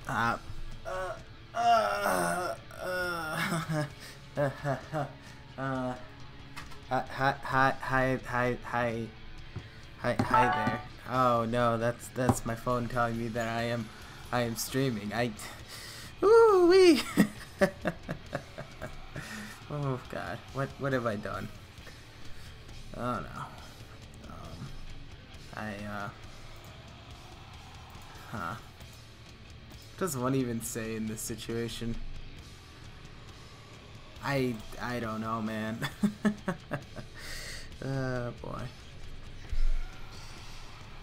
Uh, uh, uh, uh, hi there. Oh no, that's my phone telling me that I am streaming. Ooh wee. Oh god, what have I done? Oh no. I huh. What does one even say in this situation? I don't know, man. Oh boy.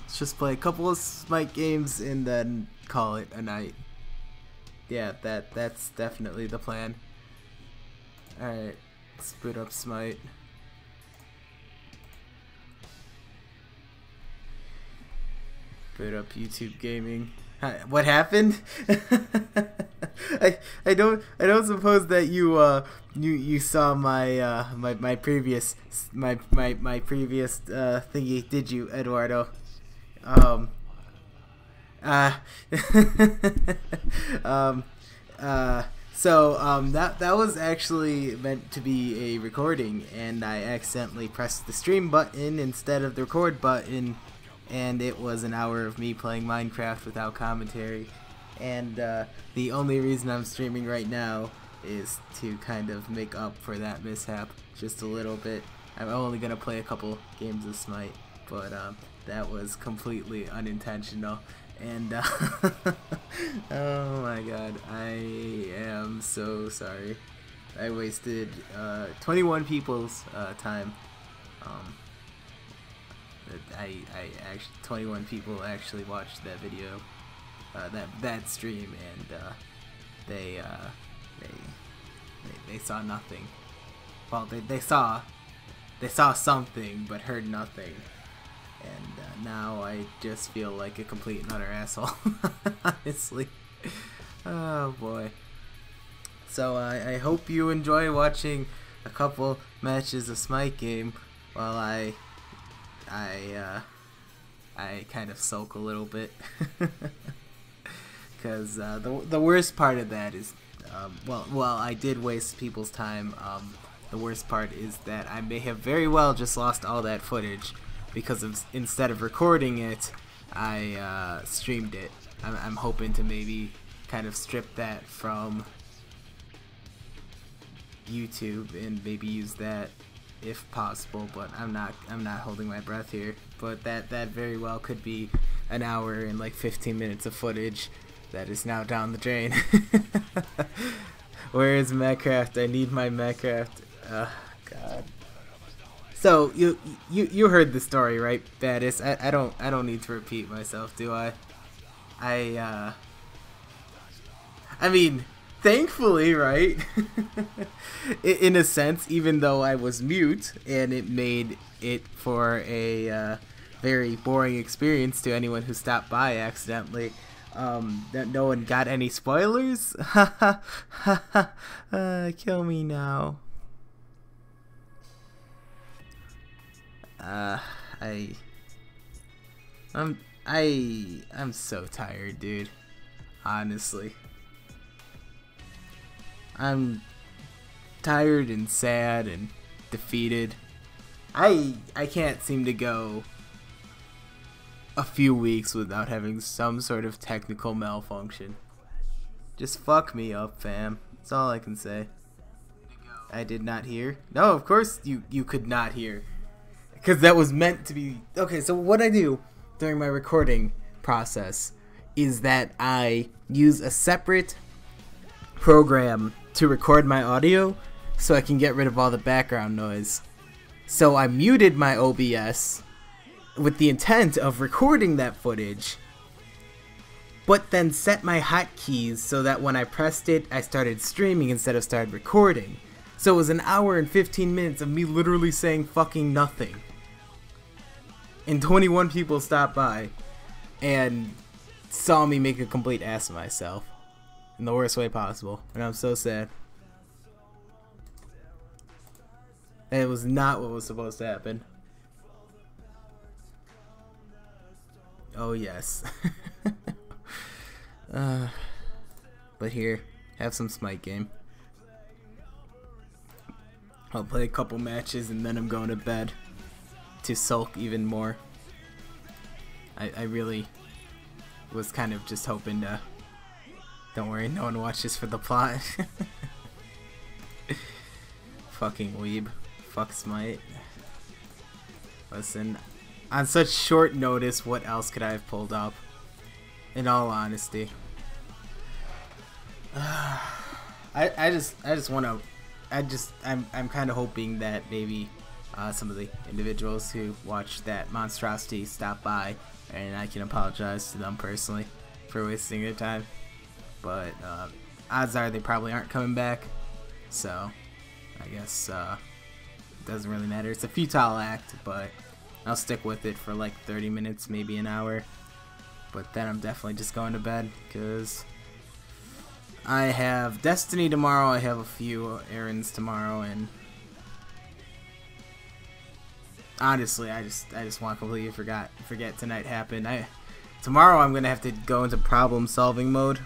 Let's just play a couple of Smite games and then call it a night. Yeah, that's definitely the plan. Alright, let's boot up Smite. Boot up YouTube Gaming. What happened? I don't suppose that you saw my my previous previous thingy, did you, Eduardo? Um that was actually meant to be a recording, and I accidentally pressed the stream button instead of the record button, and it was an hour of me playing Minecraft without commentary. And the only reason I'm streaming right now is to kind of make up for that mishap just a little bit. I'm only gonna play a couple games of Smite, but that was completely unintentional. And oh my god, I am so sorry. I wasted 21 people's time. I actually 21 people actually watched that video, that stream, and they saw nothing. Well, they saw something, but heard nothing. And now I just feel like a complete and utter asshole, honestly. Oh boy. So I hope you enjoy watching a couple matches of SmiteGame while I kind of sulk a little bit. Because the worst part of that is, well, I did waste people's time. The worst part is that I may have very well just lost all that footage, because instead of recording it, I streamed it. I'm hoping to maybe kind of strip that from YouTube and maybe use that if possible, but I'm not holding my breath here. But that very well could be an hour and like 15 minutes of footage that is now down the drain. Where is Minecraft? I need my Minecraft. God. So you heard the story, right, Baddis? I don't need to repeat myself, do I? I mean, thankfully, right? In a sense, even though I was mute, and it made it for a very boring experience to anyone who stopped by accidentally. That no one got any spoilers. Kill me now. I'm so tired, dude. Honestly, I'm tired and sad and defeated. I can't seem to go a few weeks without having some sort of technical malfunction. Just fuck me up, fam. That's all I can say. I did not hear. No, of course you could not hear. Because that was meant to be... Okay, so what I do during my recording process is that I use a separate program to record my audio so I can get rid of all the background noise. So I muted my OBS with the intent of recording that footage, but then set my hotkeys so that when I pressed it, I started streaming instead of started recording. So it was an hour and 15 minutes of me literally saying fucking nothing. And 21 people stopped by and saw me make a complete ass of myself in the worst way possible, and I'm so sad. And it was not what was supposed to happen. Oh yes. But here, have some SmiteGame. I'll play a couple matches and then I'm going to bed to sulk even more. I really was kind of just hoping to... Don't worry, no one watches for the plot. Fucking weeb. Fuck Smite. Listen, on such short notice, what else could I have pulled up? In all honesty. I just want to... I'm kind of hoping that maybe some of the individuals who watched that monstrosity stop by, and I can apologize to them personally for wasting their time. But odds are they probably aren't coming back, so I guess it doesn't really matter. It's a futile act, but I'll stick with it for like 30 minutes, maybe an hour. But then I'm definitely just going to bed because I have Destiny tomorrow. I have a few errands tomorrow, and honestly, I just want to completely forget tonight happened. Tomorrow I'm gonna have to go into problem solving mode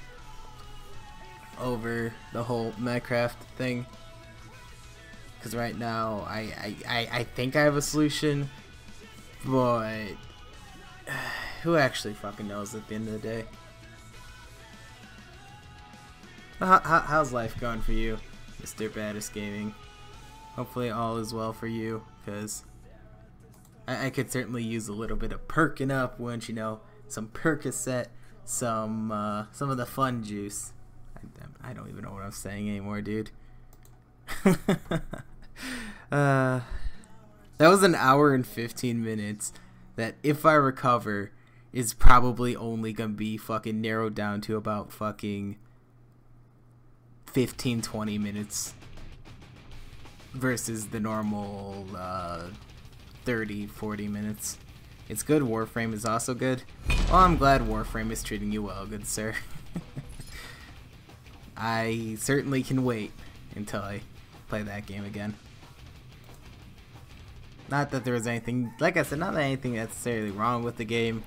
over the whole Minecraft thing, because right now I think I have a solution, but who actually fucking knows at the end of the day? How's life going for you, Mr. Baddest Gaming? Hopefully all is well for you, because I could certainly use a little bit of perking up, wouldn't you know? Some Percocet, some of the fun juice. I don't even know what I'm saying anymore, dude. That was an hour and 15 minutes that, if I recover, is probably only gonna be fucking narrowed down to about fucking 15-20 minutes versus the normal 30-40 minutes. It's good. Warframe is also good. Well, I'm glad Warframe is treating you well, good sir. I certainly can wait until I play that game again. Not that there was anything, like I said, not that anything necessarily wrong with the game.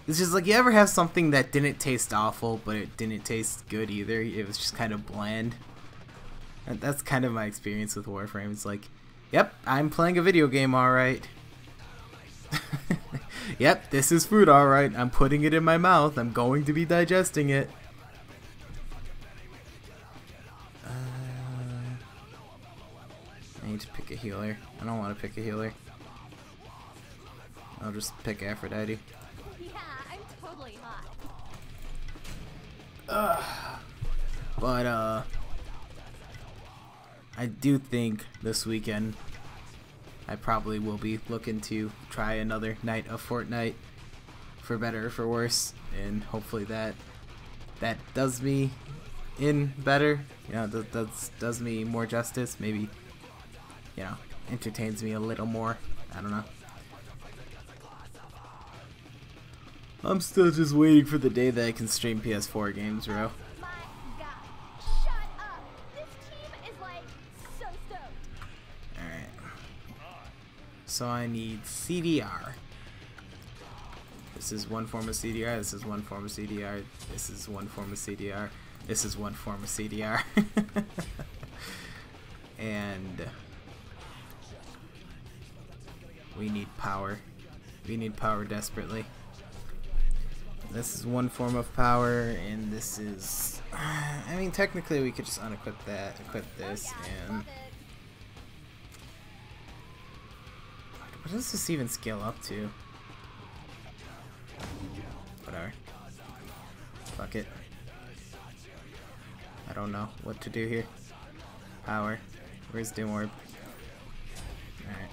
It's just like, you ever have something that didn't taste awful, but it didn't taste good either? It was just kind of bland. And that's kind of my experience with Warframe. It's like, yep, I'm playing a video game, alright. Yep, this is food, alright. I'm putting it in my mouth. I'm going to be digesting it. I need to pick a healer. I don't want to pick a healer. I'll just pick Aphrodite. Yeah, I'm totally hot. But I do think this weekend I probably will be looking to try another night of Fortnite, for better or for worse, and hopefully that does me in better, you know, does me more justice, maybe, you know, entertains me a little more. I don't know. I'm still just waiting for the day that I can stream PS4 games, bro. My God, shut up! This team is like so stoked. Alright. So I need CDR. This is one form of CDR, this is one form of CDR, this is one form of CDR, this is one form of CDR. And we need power. We need power desperately. This is one form of power, and this is... I mean, technically we could just unequip that, equip this, and... What does this even scale up to? Whatever. Fuck it. I don't know what to do here. Power. Where's Doom Orb? Alright.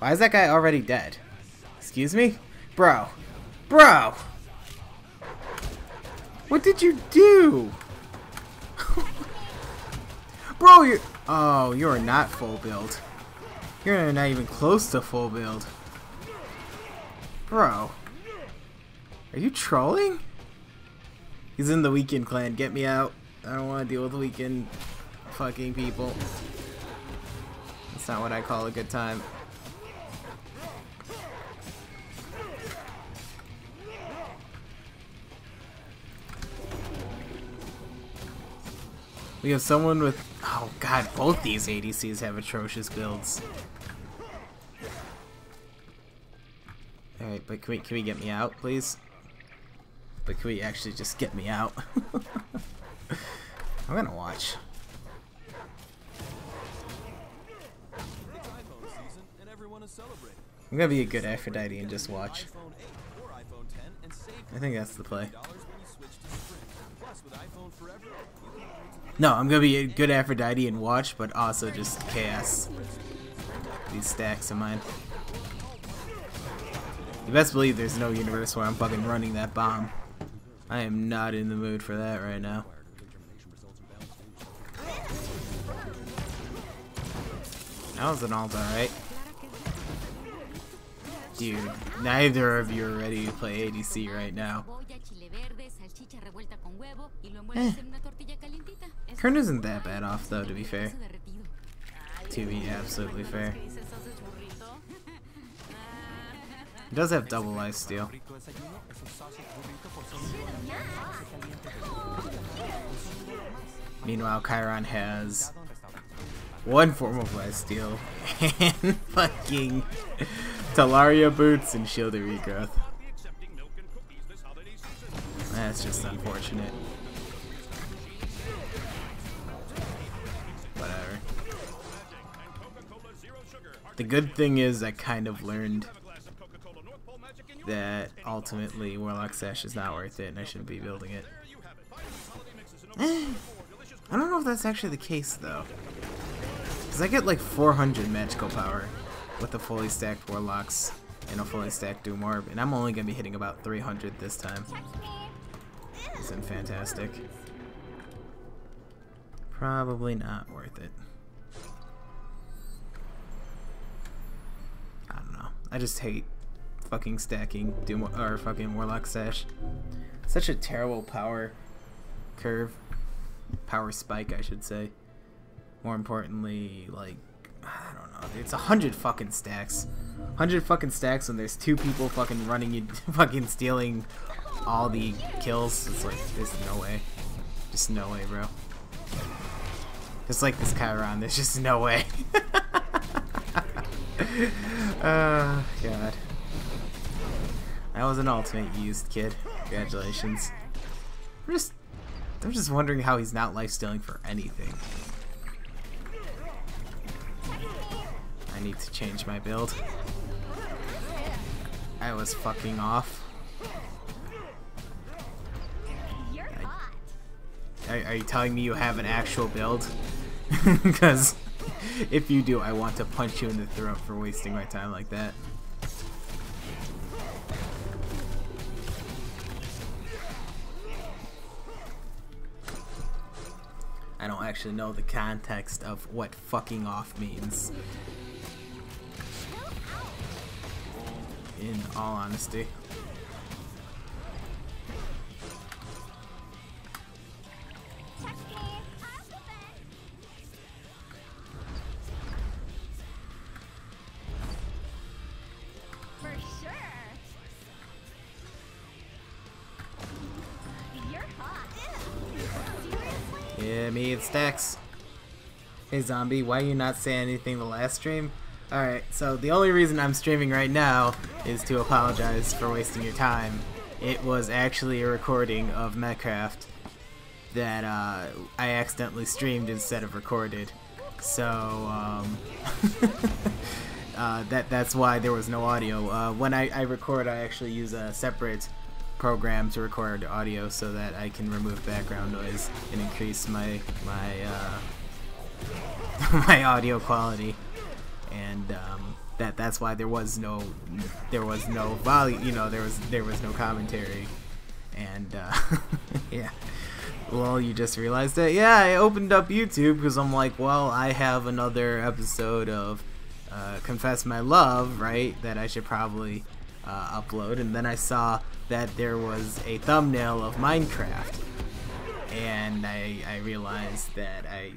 Why is that guy already dead? Excuse me? Bro. Bro! What did you do? Bro, you're... Oh, you are not full build. You're not even close to full build. Bro. Are you trolling? He's in the Weekend clan. Get me out. I don't want to deal with Weekend fucking people. That's not what I call a good time. We have someone with... Oh god, both these ADCs have atrocious builds. Alright, but can we get me out, please? But can we actually just get me out? I'm gonna watch. I'm gonna be a good Aphrodite and just watch. I think that's the play. No, I'm gonna be a good Aphrodite and watch, but also just chaos these stacks of mine. You best believe there's no universe where I'm fucking running that bomb. I am not in the mood for that right now. That was an ult, alright. Dude, neither of you are ready to play ADC right now. Kern isn't that bad off though, to be fair. To be absolutely fair. He does have double lifesteal. Meanwhile, Chiron has one form of lifesteal and fucking Talaria boots and shielded regrowth. That's just unfortunate. Whatever. The good thing is I kind of learned that ultimately Warlock Sash is not worth it and I shouldn't be building it. I don't know if that's actually the case though. Because I get like 400 magical power with the fully stacked Warlocks and a fully stacked Doom Orb, and I'm only going to be hitting about 300 this time. Isn't fantastic. Probably not worth it. I don't know. I just hate fucking stacking Doom or fucking Warlock Sash. Such a terrible power curve. Power spike, I should say. More importantly, like, I don't know. It's 100 fucking stacks. 100 fucking stacks when there's two people fucking running you, fucking stealing all the kills. It's like, there's no way. Just no way, bro. Just like this Chiron, there's just no way. God. That was an ultimate used, kid. Congratulations. I'm just wondering how he's not lifestealing for anything. I need to change my build. I was fucking off. Are you telling me you have an actual build? Because if you do, I want to punch you in the throat for wasting my time like that. I don't actually know the context of what fucking off means. In all honesty. For sure. You're hot. Seriously? Yeah, me and Stacks. Hey Zombie, why you not say anything the last stream? Alright, so the only reason I'm streaming right now is to apologize for wasting your time. It was actually a recording of Metcraft that I accidentally streamed instead of recorded. So, that's why there was no audio. When I record, I actually use a separate program to record audio so that I can remove background noise and increase my my audio quality. And that's why there was no volume, you know, there was no commentary. And yeah, well, you just realized that. Yeah, I opened up YouTube because I'm like, well, I have another episode of Confess My Love, right, that I should probably upload. And then I saw that there was a thumbnail of Minecraft, and I realized that I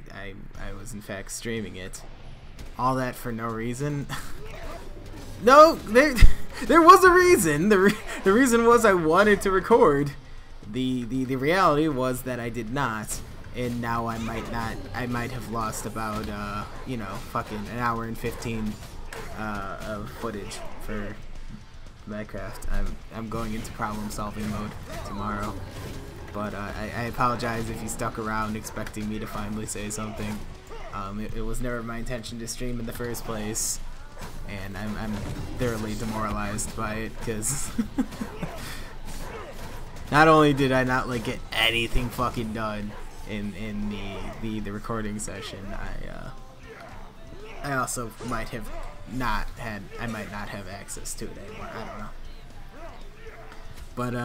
was in fact streaming it. All that for no reason. No, there was a reason. The reason was I wanted to record. The reality was that I did not. and now I might have lost about you know, fucking an hour and 15 of footage for Minecraft. I'm going into problem solving mode tomorrow, but I apologize if you stuck around expecting me to finally say something. It was never my intention to stream in the first place, and I'm thoroughly demoralized by it because not only did I not like get anything fucking done in the recording session, I also might not have access to it anymore. I don't know. But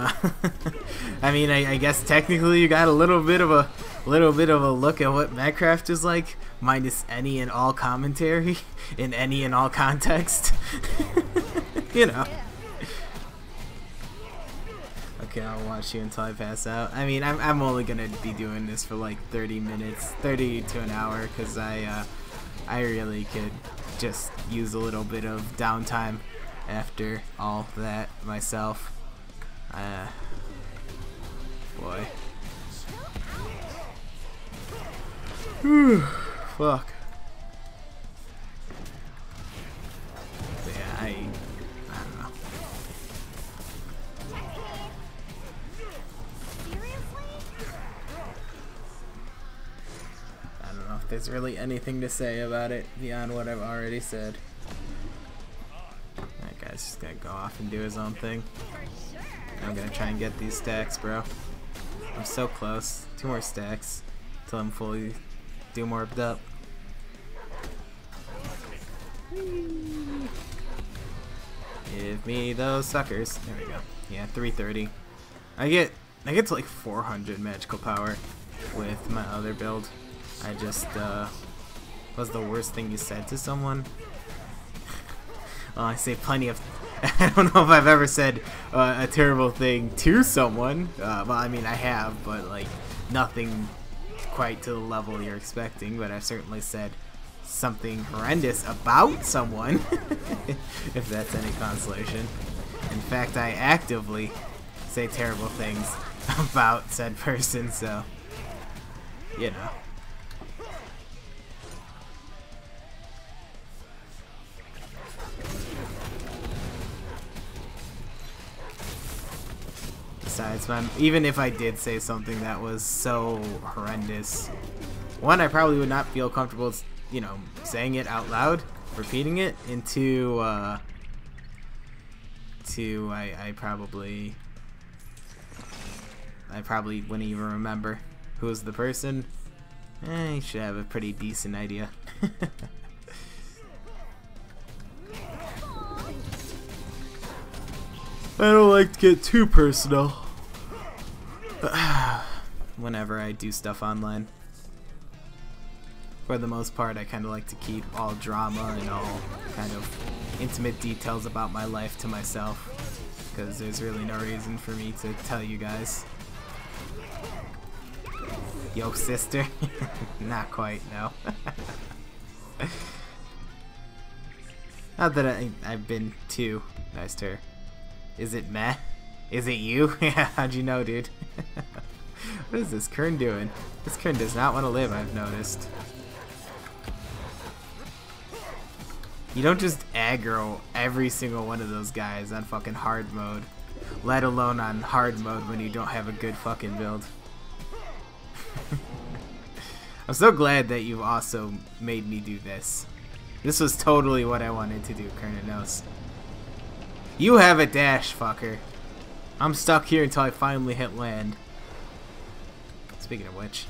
I mean, I guess technically you got a little bit of a look at what Minecraft is like, minus any and all commentary in any and all context. You know. Okay, I'll watch you until I pass out. I mean, I'm only gonna be doing this for like 30 minutes, 30 to an hour, because I really could just use a little bit of downtime after all that myself. Boy. Whew, fuck. But yeah, I don't know. I don't know if there's really anything to say about it beyond what I've already said. That guy's just gonna go off and do his own thing. I'm gonna try and get these stacks, bro. I'm so close. 2 more stacks till I'm fully doomorphed up. Give me those suckers. There we go. Yeah, 330. I get to like 400 magical power with my other build. I just was the worst thing you said to someone. Well, I say plenty of. I don't know if I've ever said a terrible thing to someone. Well, I mean, I have, but like nothing quite to the level you're expecting. But I've certainly said something horrendous about someone, if that's any consolation. In fact, I actively say terrible things about said person, so you know. Besides, even if I did say something that was so horrendous, one, I probably would not feel comfortable, you know, saying it out loud, repeating it, and two, I probably wouldn't even remember who was the person. You should have a pretty decent idea. I don't like to get too personal whenever I do stuff online. For the most part, I kind of like to keep all drama and all kind of intimate details about my life to myself, because there's really no reason for me to tell you guys. Yo, sister. Not quite, no. Not that I've been too nice to her. Is it meh? Is it you? Yeah, how'd you know, dude? What is this Kern doing? This Kern does not want to live, I've noticed. You don't just aggro every single one of those guys on fucking hard mode, let alone on hard mode when you don't have a good fucking build. I'm so glad that you've also made me do this. This was totally what I wanted to do, Kernanos. You have a dash, fucker. I'm stuck here until I finally hit land. Speaking of which.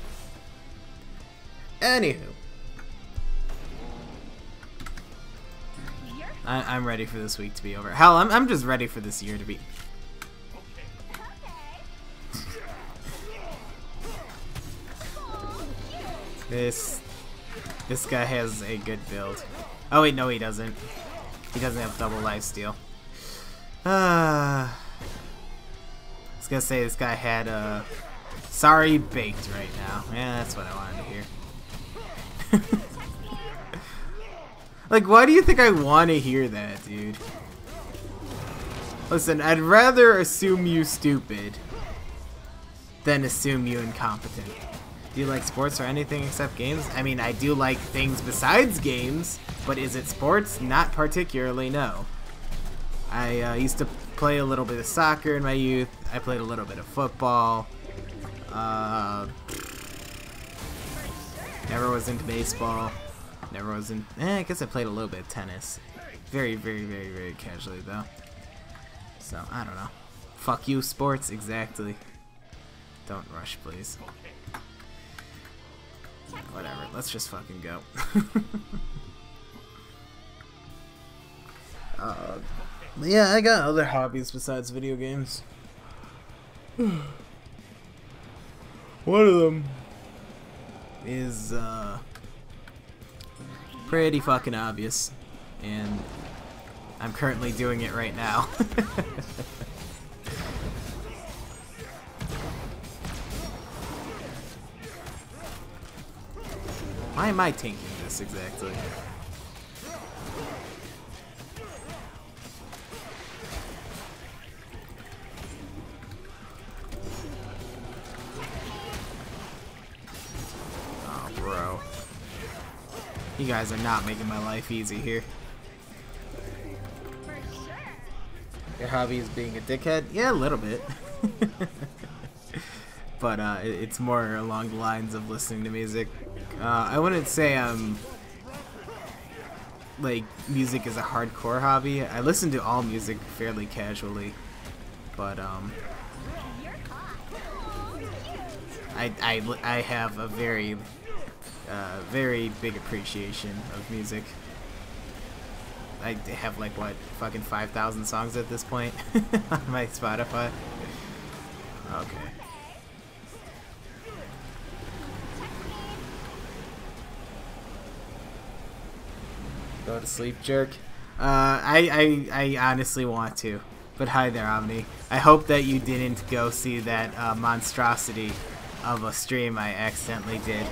Anywho. I'm ready for this week to be over. Hell, I'm just ready for this year to be... This guy has a good build. Oh wait, no he doesn't. He doesn't have double lifesteal. I was gonna say this guy had a sorry baked right now. Yeah, that's what I wanted to hear. Like, why do you think I want to hear that, dude? Listen, I'd rather assume you stupid than assume you incompetent. Do you like sports or anything except games? I mean, I do like things besides games, but is it sports? Not particularly, no. I used to play a little bit of soccer in my youth. I played a little bit of football. Never was into baseball. Never was in... I guess I played a little bit of tennis. Very, very, very, very casually, though. So, I don't know. Fuck you, sports. Exactly. Don't rush, please. Whatever. Let's just fucking go. Yeah, I got other hobbies besides video games. One of them is pretty fucking obvious, and I'm currently doing it right now. Why am I tanking this exactly? Oh, bro. You guys are not making my life easy here. Your hobby is being a dickhead? Yeah, a little bit. But it's more along the lines of listening to music. I wouldn't say like music is a hardcore hobby. I listen to all music fairly casually, but I have a very very big appreciation of music. I have like what, fucking 5,000 songs at this point on my Spotify. Okay. Go to sleep, jerk. I honestly want to. But hi there, Omni. I hope that you didn't go see that monstrosity of a stream I accidentally did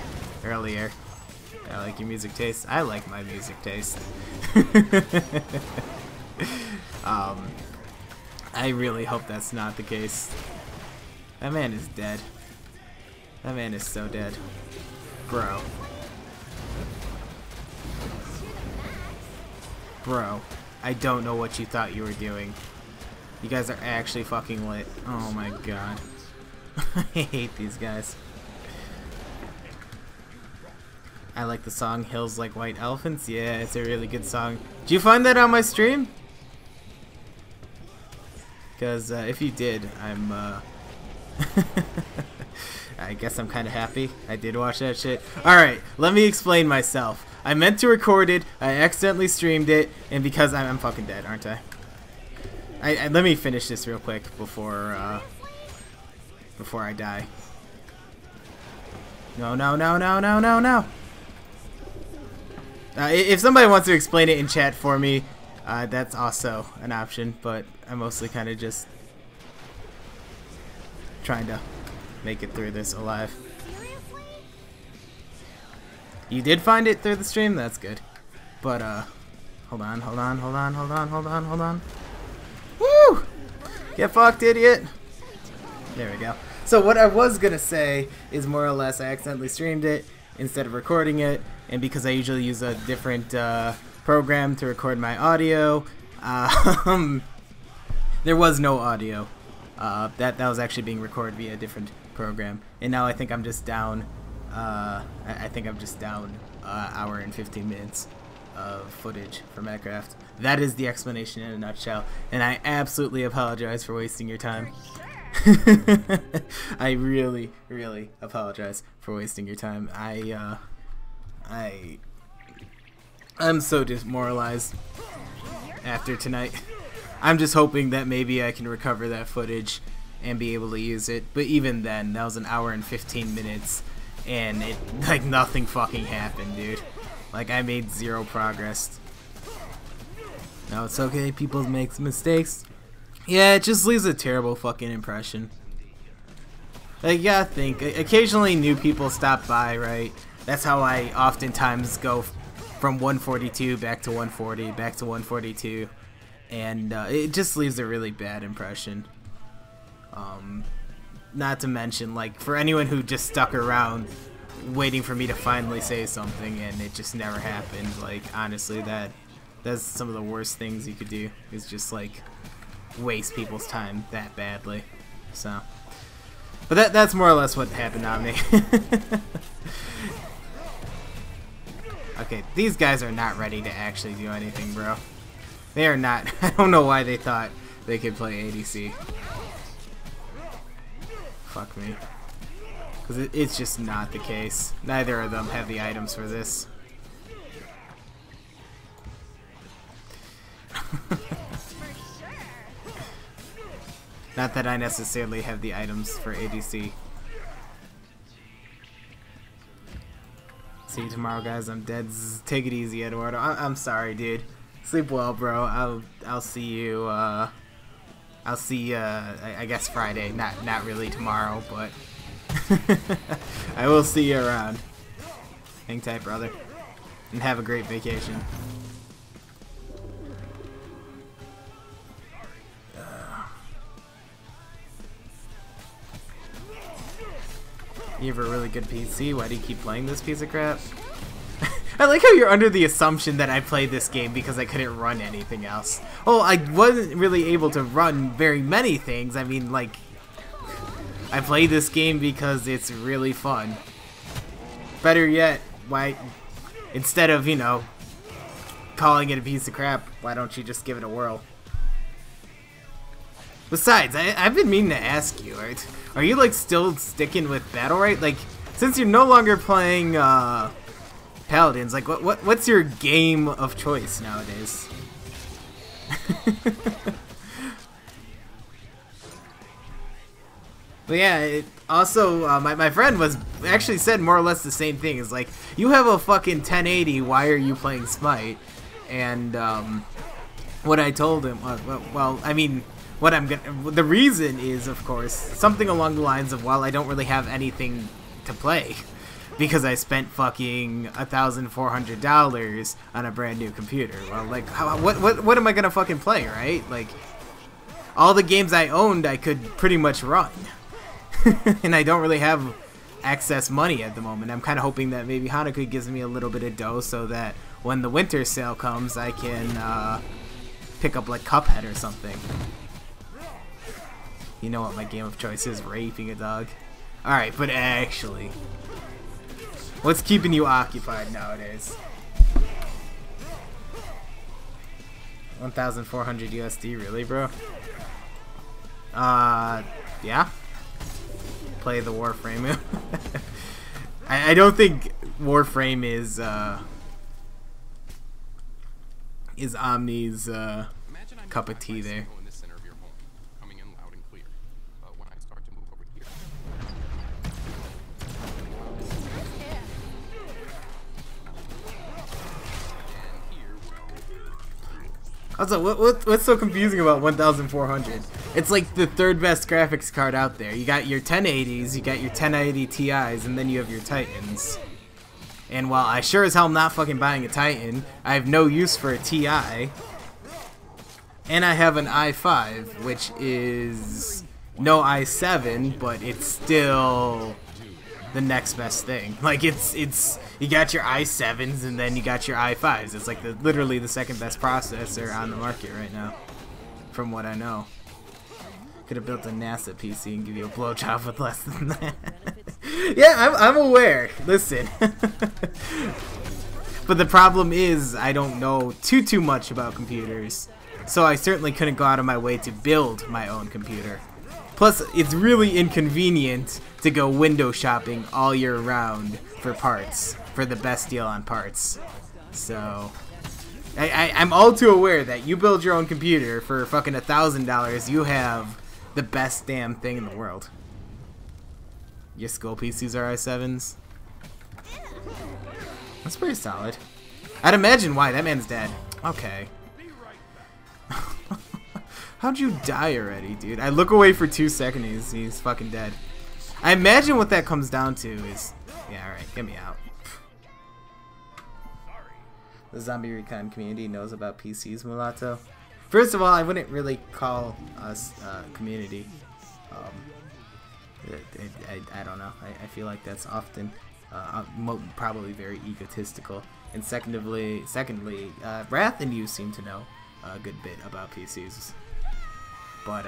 earlier. I like your music taste. I like my music taste. I really hope that's not the case. That man is dead. That man is so dead. Bro. Bro, I don't know what you thought you were doing. You guys are actually fucking lit. Oh my god. I hate these guys. I like the song Hills Like White Elephants. Yeah, it's a really good song. Did you find that on my stream? Because if you did, I'm I guess I'm kind of happy. I did watch that shit. Alright, let me explain myself. I meant to record it, I accidentally streamed it, and because I'm fucking dead, aren't I? Let me finish this real quick before I die. No, no, no, no, no, no, no! If somebody wants to explain it in chat for me, that's also an option, but I'm mostly kind of just trying to make it through this alive. You did find it through the stream? That's good. But, hold on, hold on, hold on, hold on, hold on, hold on. Woo! Get fucked, idiot! There we go. So what I was gonna say is more or less I accidentally streamed it instead of recording it, and because I usually use a different program to record my audio, there was no audio. That was actually being recorded via a different program, and now I think I'm just down. I think I'm just down an hour and 15 minutes of footage for Minecraft. That is the explanation in a nutshell, and I absolutely apologize for wasting your time. I really, really apologize for wasting your time. I'm so demoralized after tonight. I'm just hoping that maybe I can recover that footage and be able to use it. But even then, that was an hour and 15 minutes, and it like nothing fucking happened, dude. Like I made zero progress. No, it's okay. People make mistakes. Yeah, it just leaves a terrible fucking impression. Like, yeah, think. Occasionally new people stop by, right? That's how I oftentimes go from 142 back to 140, back to 142. And it just leaves a really bad impression. not to mention, like, for anyone who just stuck around waiting for me to finally say something and it just never happened, like, honestly, that's some of the worst things you could do, is just, like, waste people's time that badly. So, but that's more or less what happened on me. Okay, these guys are not ready to actually do anything, bro. They are not. I don't know why they thought they could play ADC. Fuck me. Because it's just not the case. Neither of them have the items for this. Not that I necessarily have the items for ADC. See you tomorrow, guys. I'm dead. Take it easy, Eduardo. I'm sorry, dude. Sleep well, bro. I'll see you. I'll see. I guess Friday. Not really tomorrow, but I will see you around. Hang tight, brother, and have a great vacation. You have a really good PC. Why do you keep playing this piece of crap? I like how you're under the assumption that I played this game because I couldn't run anything else. Well, I wasn't really able to run very many things. I mean, like, I played this game because it's really fun. Better yet, why, instead of, you know, calling it a piece of crap, why don't you just give it a whirl? Besides, I've been meaning to ask you, right? Are you, like, still sticking with Battle Right? Like, since you're no longer playing paladins, like, what's your game of choice nowadays? But yeah, also, my friend was actually said more or less the same thing. It's like, you have a fucking 1080, why are you playing Smite? And what I told him, well, I mean, the reason is, of course, something along the lines of, well, I don't really have anything to play because I spent fucking $1,400 on a brand new computer. Well, like, what am I gonna fucking play, right? Like, all the games I owned, I could pretty much run, and I don't really have excess money at the moment. I'm kind of hoping that maybe Hanukkah gives me a little bit of dough so that when the winter sale comes, I can pick up like Cuphead or something. You know what my game of choice is? Raping a dog. Alright, but actually, what's keeping you occupied nowadays? 1,400 USD, really, bro? Yeah? Play the Warframe. I don't think Warframe is Omni's cup of tea there. Also, what's so confusing about 1,400? It's like the third best graphics card out there. You got your 1080s, you got your 1080 Ti's, and then you have your Titans. And while I sure as hell am not fucking buying a Titan, I have no use for a Ti. And I have an i5, which is no i7, but it's still the next best thing. Like, it's you got your i7s and then you got your i5s. It's like literally the second best processor on the market right now, from what I know. Could have built a NASA PC and give you a blowjob with less than that. Yeah, I'm aware. Listen. But the problem is I don't know too much about computers, so I certainly couldn't go out of my way to build my own computer. Plus, it's really inconvenient to go window shopping all year round for parts, for the best deal on parts. So, I'm all too aware that you build your own computer for fucking $1,000, you have the best damn thing in the world. Your school PCs are i7s? That's pretty solid. I'd imagine why. That man's dead. Okay. How'd you die already, dude? I look away for 2 seconds, he's fucking dead. I imagine what that comes down to is... Yeah, alright, get me out. The zombierecon community knows about PCs, Mulatto. First of all, I wouldn't really call us community. I don't know. I feel like that's often probably very egotistical. And secondly, Wrath and you seem to know a good bit about PCs. But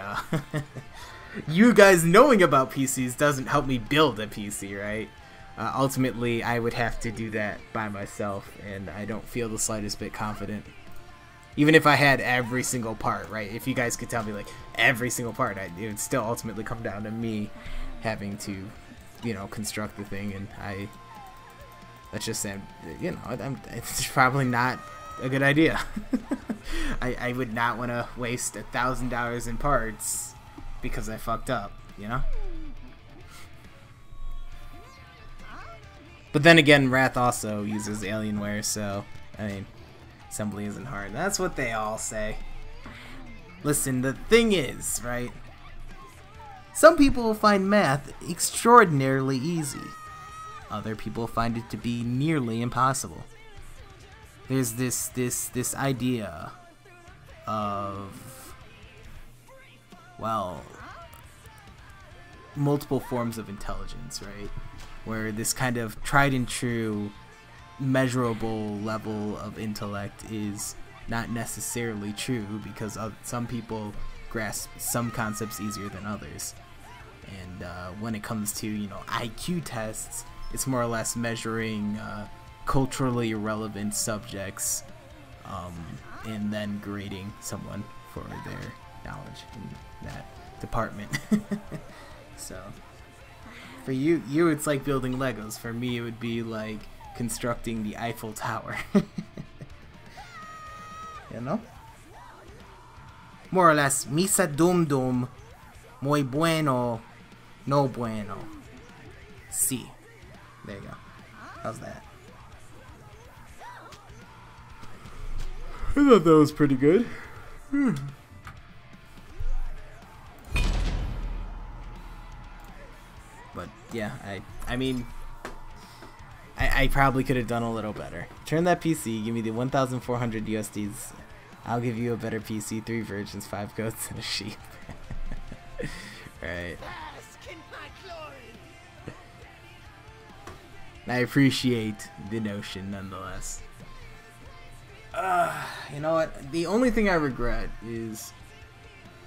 you guys knowing about PCs doesn't help me build a PC, right? Ultimately, I would have to do that by myself, and I don't feel the slightest bit confident. Even if I had every single part, right? If you guys could tell me, like, every single part, it would still ultimately come down to me having to, you know, construct the thing, and let's just say, you know, it's probably not a good idea. I would not want to waste $1,000 in parts because I fucked up, you know? But then again, Wrath also uses Alienware, so, I mean, assembly isn't hard. That's what they all say. Listen, the thing is, right? Some people find math extraordinarily easy. Other people find it to be nearly impossible. There's this idea of, well, multiple forms of intelligence, right? Where this kind of tried and true measurable level of intellect is not necessarily true, because some people grasp some concepts easier than others. And when it comes to, you know, IQ tests, it's more or less measuring culturally relevant subjects and then grading someone for their knowledge in that department. So for you it's like building Legos. For me it would be like constructing the Eiffel Tower. You know? More or less, misa dum dum, muy bueno, no bueno. Si. There you go. How's that? I thought that was pretty good. But yeah, I mean, I probably could have done a little better. Turn that PC, give me the 1,400 USDs. I'll give you a better PC, 3 virgins, 5 goats, and a sheep. Right. I appreciate the notion nonetheless. You know what? The only thing I regret is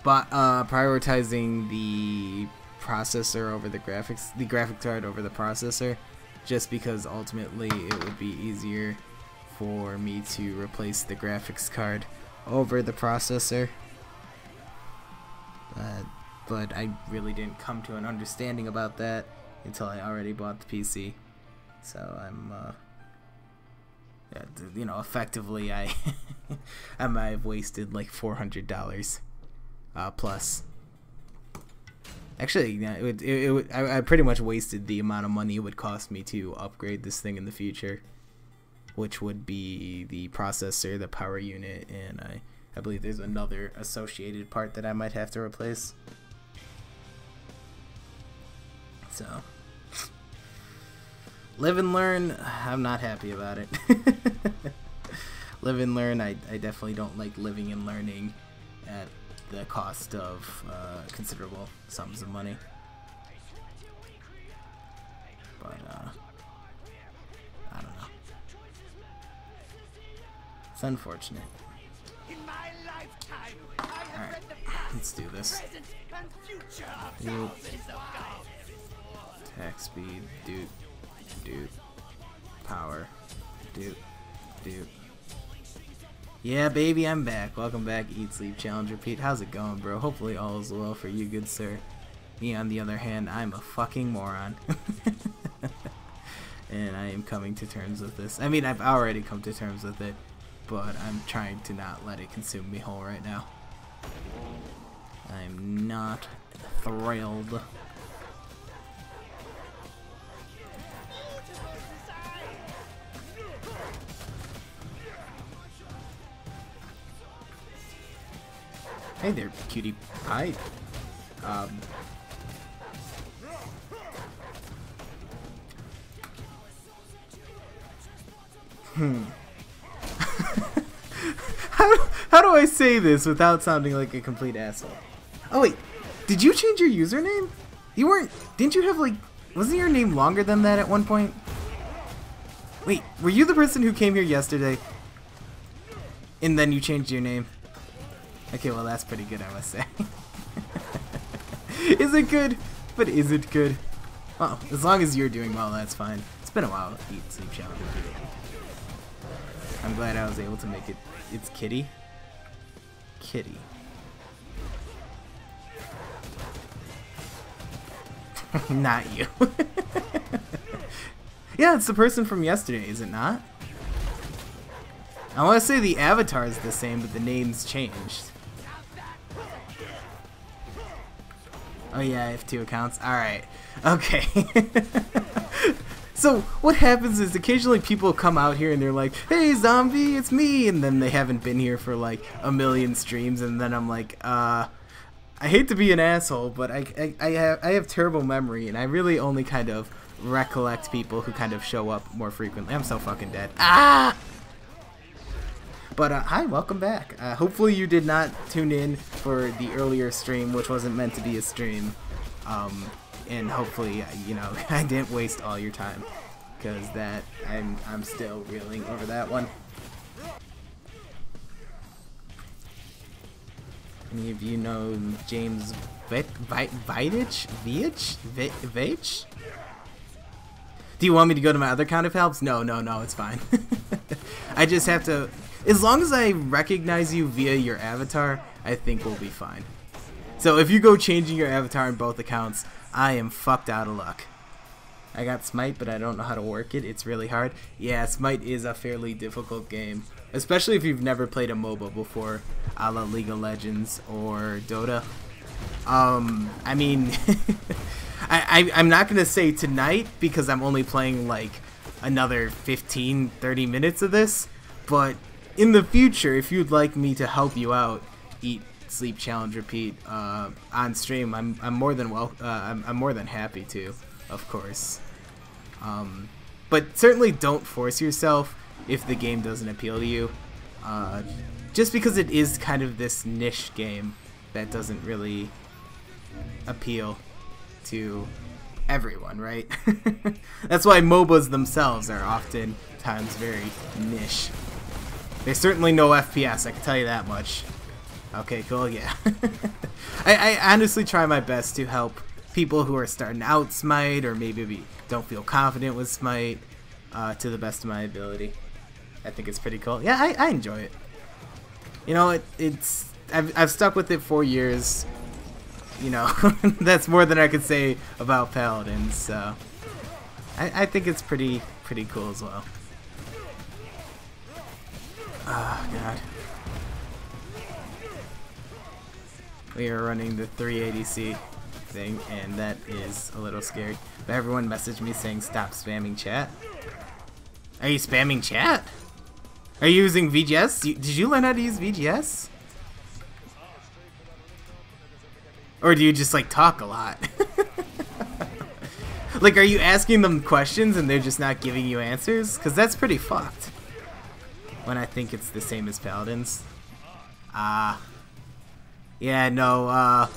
prioritizing the processor over the graphics, the graphic card over the processor, just because ultimately it would be easier for me to replace the graphics card over the processor. But I really didn't come to an understanding about that until I already bought the PC. So I'm, yeah, you know, effectively I might have wasted like $400 plus. Actually, yeah, I pretty much wasted the amount of money it would cost me to upgrade this thing in the future, which would be the processor, the power unit, and I believe there's another associated part that I might have to replace. So, live and learn. I'm not happy about it. Live and learn. I definitely don't like living and learning at the cost of considerable sums of money. But I don't know. It's unfortunate. Alright, let's do this. Dude. Attack speed, dude. Power, dude. Yeah, baby, I'm back. Welcome back, Eat, Sleep, Challenge, Repeat. How's it going, bro? Hopefully all is well for you, good sir. Me, on the other hand, I'm a fucking moron. And I am coming to terms with this. I mean, I've already come to terms with it, but I'm trying to not let it consume me whole right now. I'm not thrilled. Hey there, cutie pie. How do I say this without sounding like a complete asshole? Oh wait, did you change your username? You weren't... Didn't you have, like... Wasn't your name longer than that at one point? Wait, were you the person who came here yesterday? And then you changed your name? Okay, well, that's pretty good, I must say. Is it good? But is it good? Well, as long as you're doing well, that's fine. It's been a while to eat sleep challenge. I'm glad I was able to make it. It's Kitty. Kitty. Not you. Yeah, it's the person from yesterday, is it not? I want to say the avatar is the same, but the name's changed. Oh yeah, I have 2 accounts. Alright. Okay. So, what happens is occasionally people come out here and they're like, hey zombie, it's me! And then they haven't been here for like a million streams, and then I'm like, I hate to be an asshole, but I have terrible memory, and I really only kind of recollect people who kind of show up more frequently. I'm so fucking dead. Ah! But hi, welcome back. Hopefully you did not tune in for the earlier stream, which wasn't meant to be a stream. And hopefully, you know, I didn't waste all your time, because that I'm still reeling over that one. Any of you know James Vich? Do you want me to go to my other account if it helps? No, it's fine. I just have to... As long as I recognize you via your avatar, I think we'll be fine. So if you go changing your avatar in both accounts, I am fucked out of luck. I got Smite, but I don't know how to work it. It's really hard. Yeah, Smite is a fairly difficult game, especially if you've never played a MOBA before, a la League of Legends or Dota. I mean, I'm not going to say tonight because I'm only playing like another 15-30 minutes of this, but in the future, if you'd like me to help you out, eat, sleep, challenge, repeat on stream, I'm more than I'm more than happy to, of course. But certainly don't force yourself if the game doesn't appeal to you. Just because it is kind of this niche game that doesn't really appeal to everyone, right? That's why MOBAs themselves are oftentimes very niche. There's certainly no FPS, I can tell you that much. Okay, cool, yeah. I honestly try my best to help people who are starting out Smite, or maybe don't feel confident with Smite, to the best of my ability. I think it's pretty cool. Yeah, I enjoy it. You know, I've stuck with it 4 years. You know, that's more than I could say about paladins, so I think it's pretty cool as well. Oh god. We are running the 380C thing, and that is a little scary. But everyone messaged me saying stop spamming chat. Are you spamming chat? Are you using VGS? Did you learn how to use VGS? Or do you just like talk a lot? Like, are you asking them questions and they're just not giving you answers? Because that's pretty fucked. When I think it's the same as paladins. Yeah, no,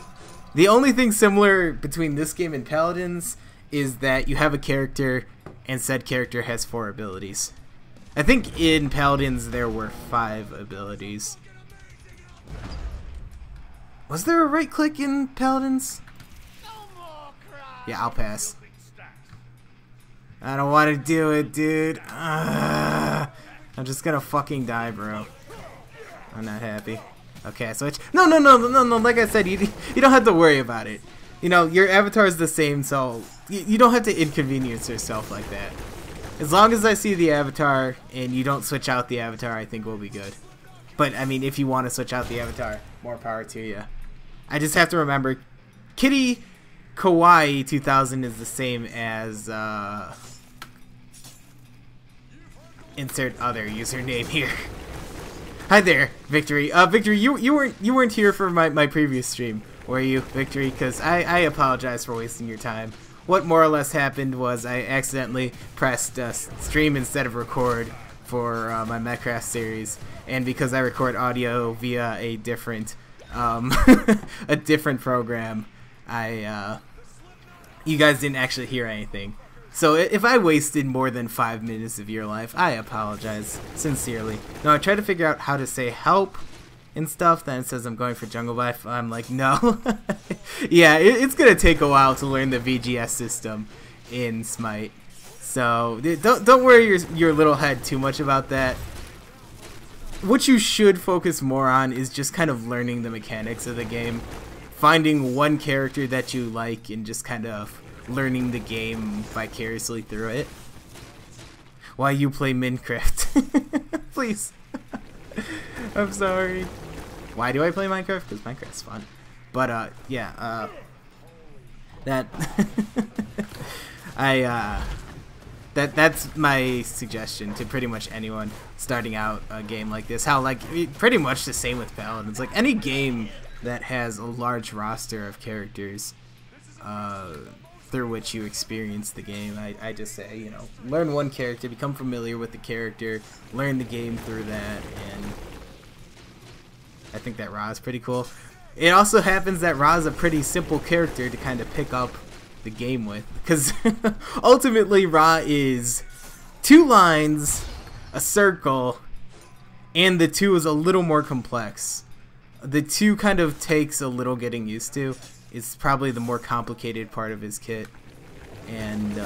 the only thing similar between this game and paladins is that you have a character and said character has 4 abilities. I think in paladins there were 5 abilities. Was there a right click in paladins? Yeah, I'll pass. I don't want to do it, dude. I'm just gonna fucking die, bro. I'm not happy. Okay, I switch. No. Like I said, you don't have to worry about it. You know, your avatar is the same, so you don't have to inconvenience yourself like that. As long as I see the avatar and you don't switch out the avatar, I think we'll be good. But, I mean, if you want to switch out the avatar, more power to you. I just have to remember, Kitty Kawaii 2000 is the same as, insert other username here. Hi there, Victory. Victory, you weren't here for my previous stream, were you, Victory? Because I apologize for wasting your time. What more or less happened was I accidentally pressed stream instead of record for my Metcraft series, and because I record audio via a different a different program, I you guys didn't actually hear anything. So if I wasted more than 5 minutes of your life, I apologize sincerely. No, I tried to figure out how to say help and stuff. Then it says I'm going for jungle life. I'm like, no. Yeah, it's gonna take a while to learn the VGS system in Smite. So don't worry your little head too much about that. What you should focus more on is just kind of learning the mechanics of the game, finding one character that you like, and just kind of learning the game vicariously through it. Why you play Minecraft? Please. I'm sorry. Why do I play Minecraft? Because Minecraft's fun. But yeah, that that's my suggestion to pretty much anyone starting out a game like this. How like pretty much the same with paladins. Like any game that has a large roster of characters through which you experience the game, I just say, you know, learn one character, become familiar with the character, learn the game through that, and I think that Ra is pretty cool. It also happens that Ra is a pretty simple character to kind of pick up the game with, because ultimately Ra is 2 lines, a circle, and the 2 is a little more complex. The 2 kind of takes a little getting used to. It's probably the more complicated part of his kit, and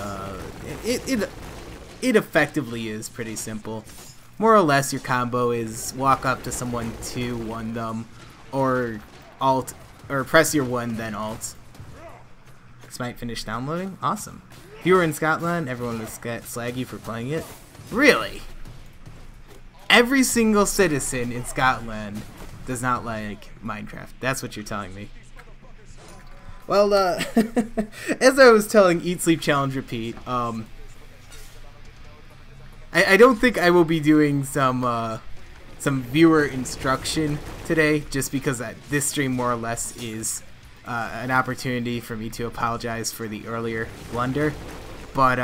it effectively is pretty simple. More or less, your combo is walk up to someone to 1 them, or alt, or press your 1 then alt. Smite finished downloading? Awesome. If you were in Scotland, everyone would slag you for playing it? Really? Every single citizen in Scotland does not like Minecraft. That's what you're telling me. Well, as I was telling Eat, Sleep, Challenge, Repeat, I don't think I will be doing some viewer instruction today, just because this stream more or less is an opportunity for me to apologize for the earlier blunder. But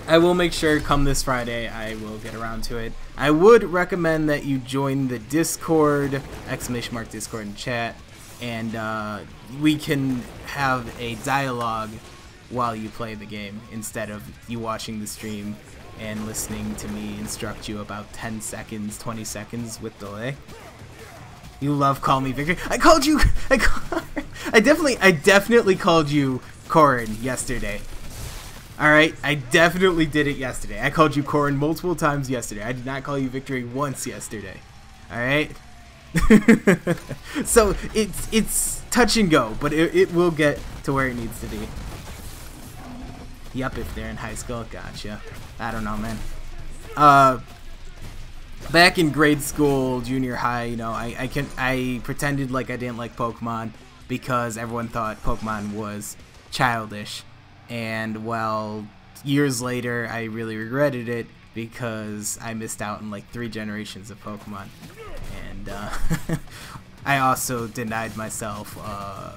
I will make sure come this Friday I will get around to it. I would recommend that you join the Discord, !Discord in chat, and we can have a dialogue while you play the game instead of you watching the stream and listening to me instruct you about 10 seconds, 20 seconds with delay. You love Call Me Victory. I called you. I definitely called you Corin yesterday. Alright, I definitely did it yesterday. I called you Corin multiple times yesterday. I did not call you Victory once yesterday. Alright? So, it's touch and go, but it will get to where it needs to be. Yup, if they're in high school. Gotcha. I don't know, man. Back in grade school, junior high, you know, I pretended like I didn't like Pokemon because everyone thought Pokemon was childish. And, well, years later, I really regretted it because I missed out on like 3 generations of Pokemon. And I also denied myself,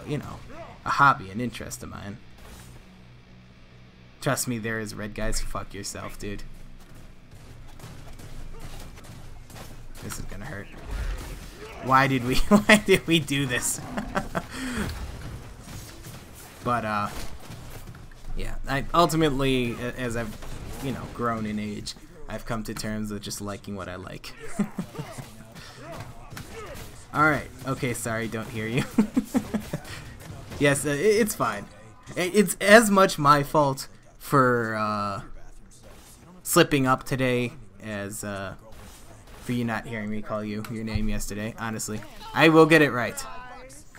you know, a hobby, an interest of mine. Trust me, there is red guys. Fuck yourself, dude. This is gonna hurt. Why did we do this? But yeah, I ultimately, as I've, you know, grown in age, I've come to terms with just liking what I like. Alright, okay, sorry, don't hear you. Yes, it's fine. It's as much my fault for slipping up today as for you not hearing me call you your name yesterday, honestly. I will get it right.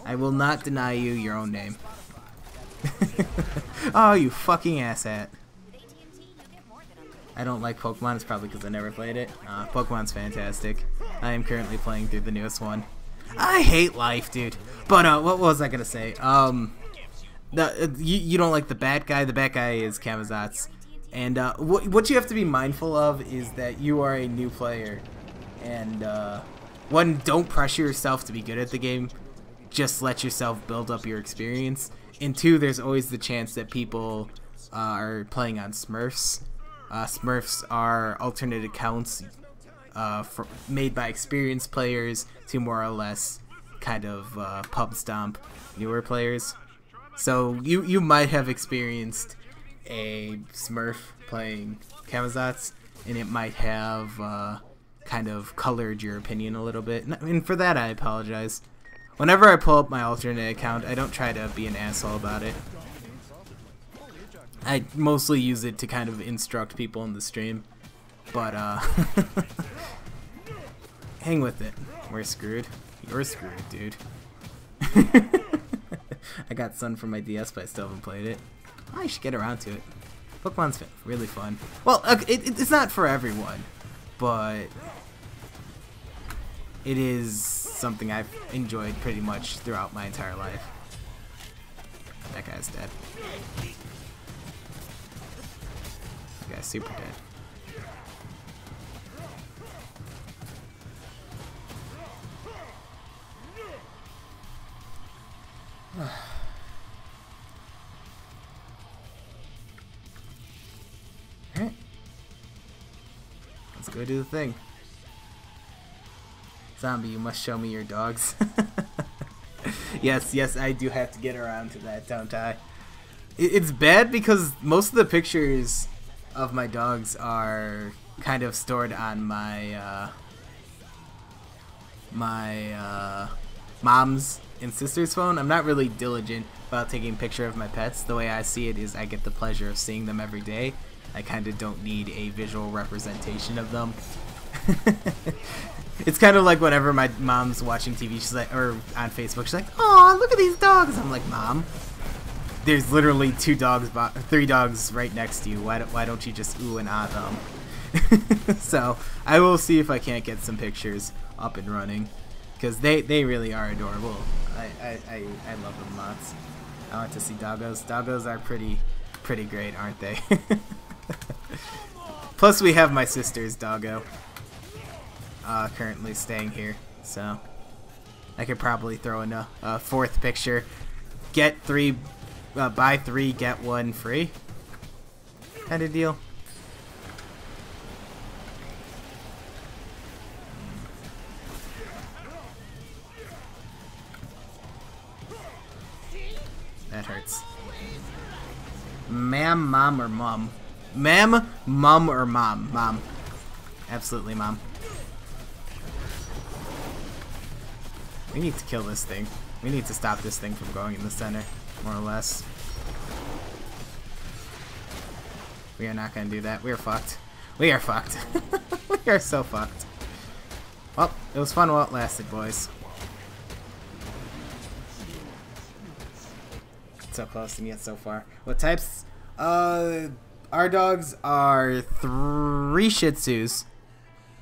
I will not deny you your own name. Oh, you fucking asshat. I don't like Pokemon. It's probably because I never played it. Pokemon's fantastic. I am currently playing through the newest one. I hate life, dude. But what was I gonna say? You don't like the Bat Guy. The Bat Guy is Kamazat's. And what you have to be mindful of is that you are a new player. And one, don't pressure yourself to be good at the game. Just let yourself build up your experience. And 2, there's always the chance that people are playing on Smurfs. Smurfs are alternate accounts made by experienced players to more or less kind of pub stomp newer players. So you might have experienced a Smurf playing Camazotz, and it might have kind of colored your opinion a little bit. And for that, I apologize. Whenever I pull up my alternate account, I don't try to be an asshole about it. I mostly use it to kind of instruct people in the stream. But, hang with it. We're screwed. You're screwed, dude. I got Sun for my DS, but I still haven't played it. I should get around to it. Pokemon's really fun. Well, it's not for everyone, but it is something I've enjoyed pretty much throughout my entire life. That guy's dead. That guy's super dead. Alright. Let's go do the thing. Zombie, you must show me your dogs. Yes, I do have to get around to that, don't I? It's bad because most of the pictures of my dogs are kind of stored on my mom's and sister's phone. I'm not really diligent about taking a picture of my pets. The way I see it is I get the pleasure of seeing them every day. I kind of don't need a visual representation of them. It's kind of like whenever my mom's watching TV, she's like, or on Facebook, she's like, "Oh, look at these dogs." I'm like, "Mom, there's literally 3 dogs right next to you. Why don't you just ooh and ah them?" So I will see if I can't get some pictures up and running, because they really are adorable. I love them lots. I want to see doggos. Doggos are pretty great, aren't they? Plus we have my sister's doggo currently staying here, so I could probably throw in a 4th picture. Get 3, buy 3, get 1 free kind of deal. That hurts. Ma'am, mom, or mom? Ma'am, mom, or mom? Mom. Absolutely mom. We need to kill this thing. We need to stop this thing from going in the center, more or less. We are not going to do that. We are fucked. We are fucked. We are so fucked. Well, it was fun while it lasted, boys. So close and yet so far. What types? Our dogs are 3 Shih Tzus.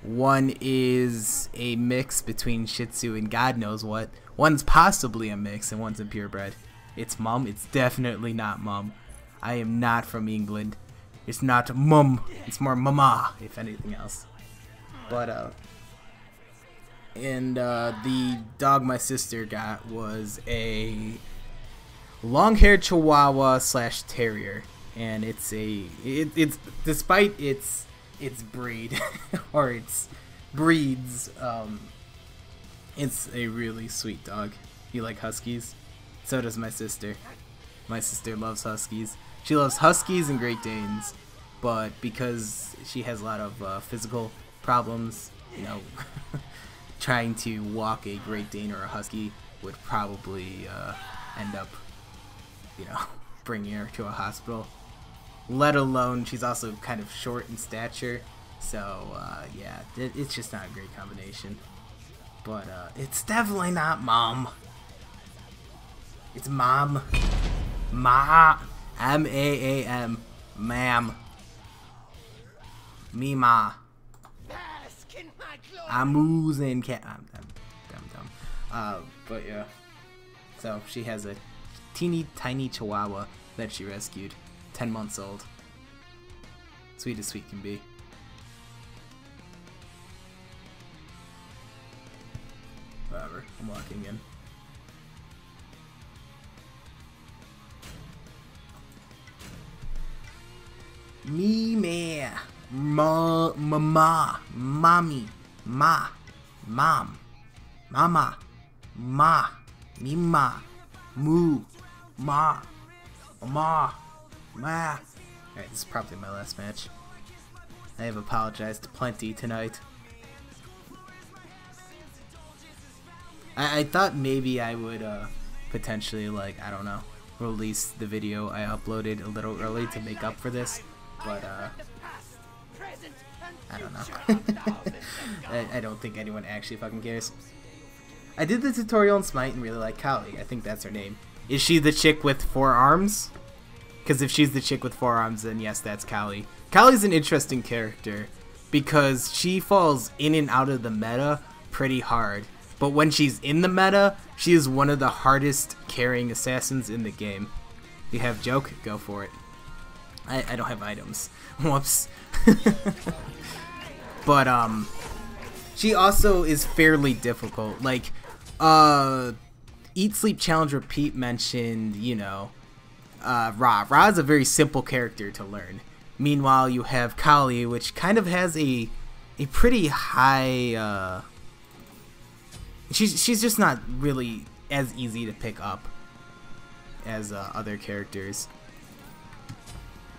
1 is a mix between Shih Tzu and God knows what. 1's possibly a mix and 1's a purebred. It's mum. It's definitely not mum. I am not from England. It's not mum. It's more mama, if anything else. But the dog my sister got was a long-haired Chihuahua / terrier, and it's despite its breed or its breeds, it's a really sweet dog. You like huskies? So does my sister. My sister loves huskies. She loves huskies and Great Danes, but because she has a lot of physical problems, you know, trying to walk a Great Dane or a husky would probably end up, you know, bringing her to a hospital. Let alone, she's also kind of short in stature, so yeah, it's just not a great combination. But it's definitely not mom. It's mom. Ma. M-A-A-M. Ma'am. Me ma. I'm oozing cat. I'm dumb. But yeah. So she has a teeny tiny Chihuahua that she rescued. 10 months old. Sweet as sweet can be. Whatever. I'm walking in. Me, mama, mommy, ma, mom, mama, Ma. Mima. Moo. Ma. Ma. Ma. Alright, this is probably my last match. I have apologized plenty tonight. I thought maybe I would potentially, like, I don't know, release the video I uploaded a little early to make up for this, but I don't know. I don't think anyone actually fucking cares. I did the tutorial in Smite and really like Kali. I think that's her name. Is she the chick with 4 arms? Because if she's the chick with 4 arms, then yes, that's Kali. Kali's an interesting character because she falls in and out of the meta pretty hard. But when she's in the meta, she is one of the hardest carrying assassins in the game. You have joke? Go for it. I don't have items. Whoops. But, she also is fairly difficult. Like, Eat, Sleep, Challenge, Repeat mentioned, you know, Ra. Ra is a very simple character to learn. Meanwhile, you have Kali, which kind of has a pretty high, she's just not really as easy to pick up as other characters.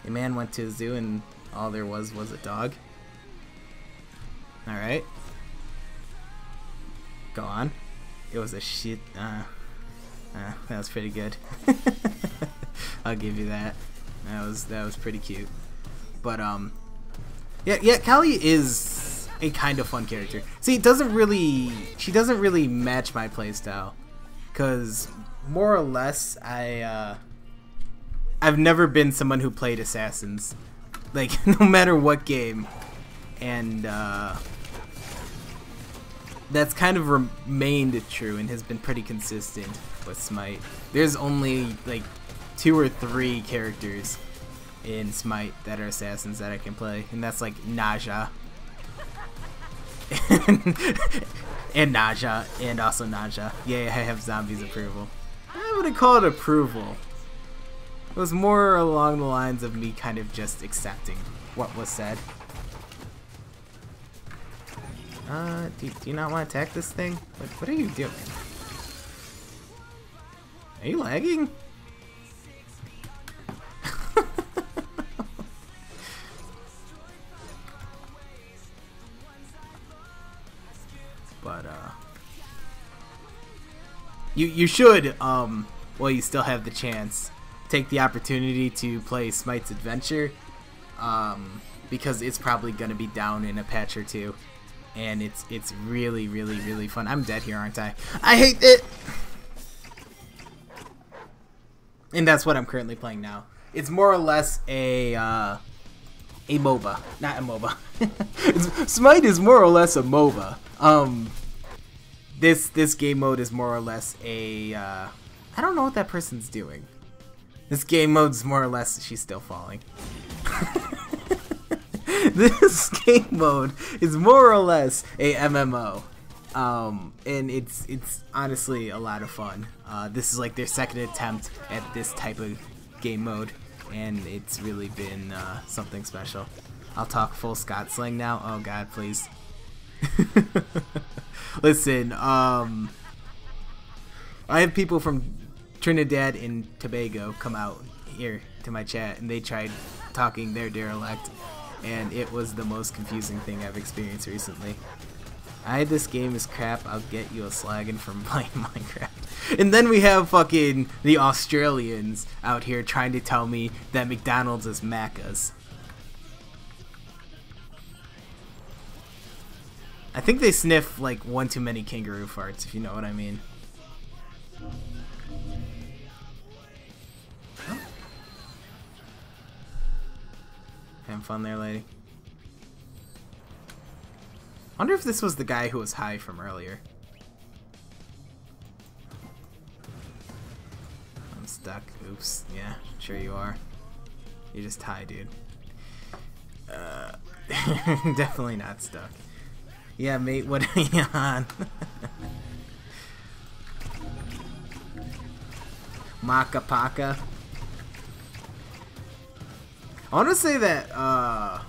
A man went to a zoo and all there was a dog. Alright. Go on. It was a shit. That was pretty good. I'll give you that. That was pretty cute. But yeah, Kali is a kind of fun character. See, she doesn't really match my playstyle, cause more or less I've never been someone who played assassins, like no matter what game, and that's kind of remained true and has been pretty consistent with Smite. There's only like 2 or 3 characters in Smite that are assassins that I can play, and that's like Naja and Naja, and also Naja. Yeah, I have zombies approval. I wouldn't call it approval. It was more along the lines of me kind of just accepting what was said. Do you not want to attack this thing? What are you doing? Are you lagging? But you should well, you still have the chance, take the opportunity to play Smite's Adventure, because it's probably gonna be down in a patch or 2, and it's really fun. I'm dead here, aren't I? I hate it. And that's what I'm currently playing now. It's more or less a MOBA, not a MOBA. Smite is more or less a MOBA. This game mode is more or less a I don't know what that person's doing. This game mode's more or less, she's still falling. This game mode is more or less a MMO. And it's honestly a lot of fun. This is like their 2nd attempt at this type of game mode, and it's really been something special. I'll talk full Scott slang now. Oh god, please. Listen, I have people from Trinidad and Tobago come out here to my chat, and they tried talking their dialect, and it was the most confusing thing I've experienced recently. This game is crap, I'll get you a slagging from playing Minecraft. And then we have fucking the Australians out here trying to tell me that McDonald's is Macca's. I think they sniff like one too many kangaroo farts, if you know what I mean. Oh. Having fun there, lady. I wonder if this was the guy who was high from earlier. I'm stuck. Oops. Yeah, sure you are. You're just high, dude. Definitely not stuck. Yeah, mate, what are you on? Maka Paka. I want to say that,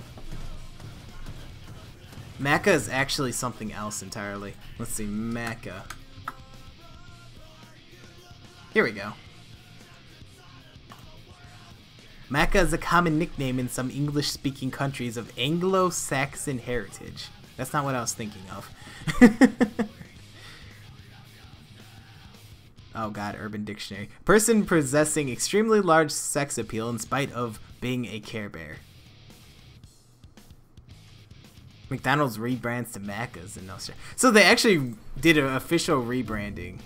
Mecca is actually something else entirely. Let's see, Mecca. Here we go. Maca is a common nickname in some English-speaking countries of Anglo-Saxon heritage. That's not what I was thinking of. Oh god, Urban Dictionary. Person possessing extremely large sex appeal in spite of being a Care Bear. McDonald's rebrands to Macca's in Australia. So they actually did an official rebranding.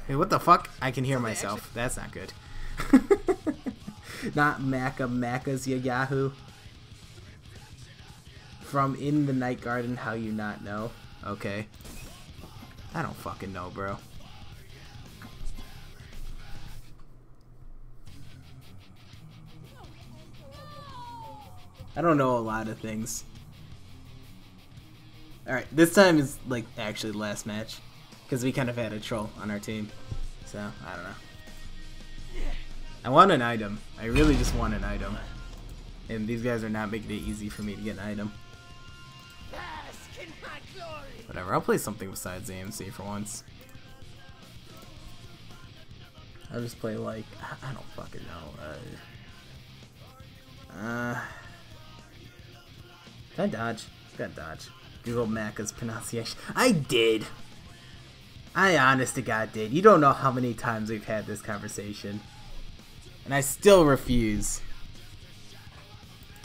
Hey, what the fuck? I can hear myself. That's not good. Not Macca's ya Yahoo. From In the Night Garden, how you not know? Okay. I don't fucking know, bro. I don't know a lot of things. Alright, this time is like actually the last match. Because we kind of had a troll on our team. So, I don't know. I want an item. I really just want an item. And these guys are not making it easy for me to get an item. Whatever, I'll play something besides AMC for once. I'll just play like, I don't fucking know. Can I dodge? Gotta dodge. Google Macca's pronunciation. I did! I honest to God did. You don't know how many times we've had this conversation. And I still refuse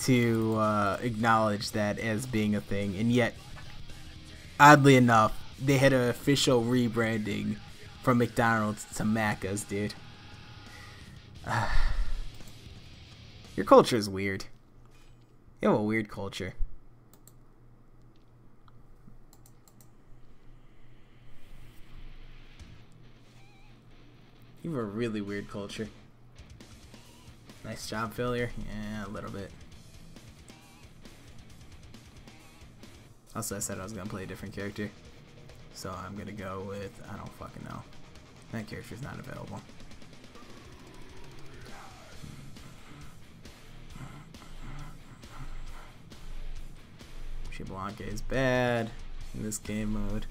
to acknowledge that as being a thing. And yet, oddly enough, they had an official rebranding from McDonald's to Macca's, dude. Your culture is weird. You have a weird culture. You have a really weird culture. Nice job, failure. Yeah, a little bit. Also, I said I was gonna play a different character, so I'm gonna go with, I don't fucking know. That character's not available. Blanca is bad in this game mode.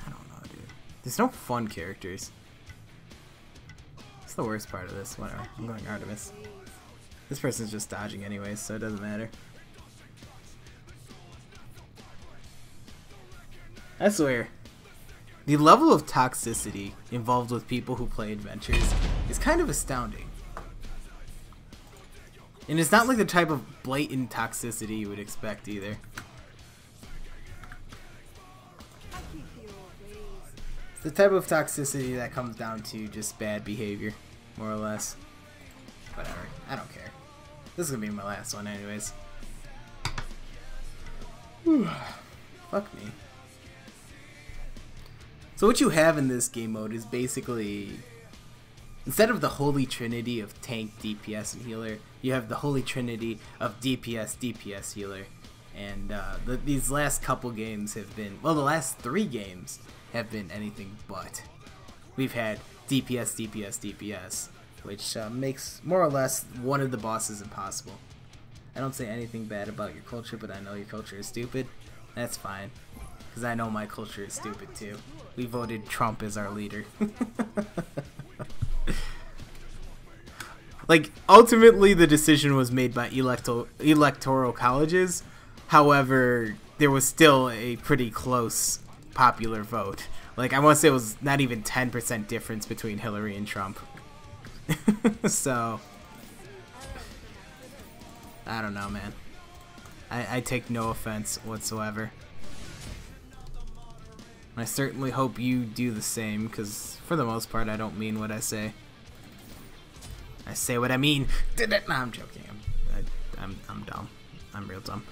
I don't know, dude. There's no fun characters. That's the worst part of this. Whatever. I'm going Artemis. This person's just dodging anyways, so it doesn't matter. I swear, the level of toxicity involved with people who play adventures is kind of astounding. And it's not like the type of blatant toxicity you would expect either. It's the type of toxicity that comes down to just bad behavior, more or less. Whatever, I don't care. This is gonna be my last one anyways. Whew. Fuck me. So what you have in this game mode is basically, instead of the holy trinity of tank, DPS, and healer, you have the holy trinity of DPS, DPS, healer. And these last couple games have been, well, the last 3 games have been anything but. We've had DPS, DPS, DPS, which makes more or less one of the bosses impossible. I don't say anything bad about your culture, but I know your culture is stupid. That's fine, because I know my culture is stupid too. We voted Trump as our leader. Like, ultimately the decision was made by electoral colleges. However, there was still a pretty close popular vote. Like, I want to say it was not even 10% difference between Hillary and Trump. So, I don't know, man. I take no offense whatsoever. I certainly hope you do the same, because for the most part, I don't mean what I say. I say what I mean. No, I'm joking. I'm dumb. I'm real dumb.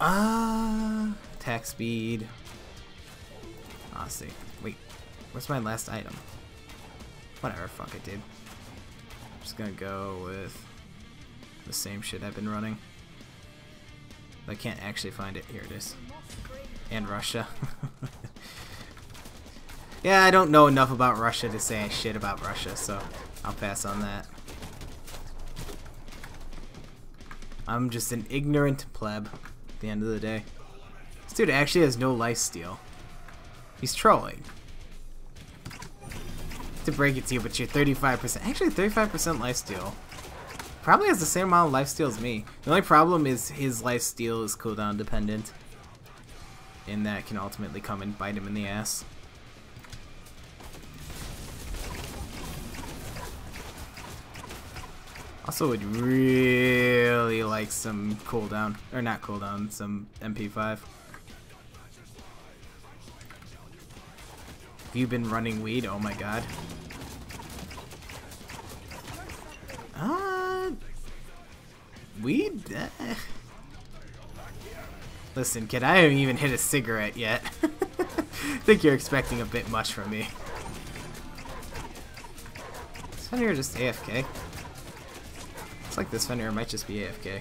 Attack speed. Let's see. Wait, where's my last item? Whatever, fuck it, dude. I'm just gonna go with the same shit I've been running. I can't actually find it. Here it is. And Russia. Yeah, I don't know enough about Russia to say shit about Russia, so I'll pass on that. I'm just an ignorant pleb at the end of the day. This dude actually has no lifesteal. He's trolling. To break it to you, but you're 35%. Actually, 35% lifesteal. Probably has the same amount of lifesteal as me. The only problem is his lifesteal is cooldown dependent. And that can ultimately come and bite him in the ass. Also would really like some cooldown. Or not cooldown, some MP5. Have you been running weed? Oh my god. Weed? Listen, kid, I haven't even hit a cigarette yet. I think you're expecting a bit much from me. This Fenrir just AFK? Looks like this Fenrir might just be AFK.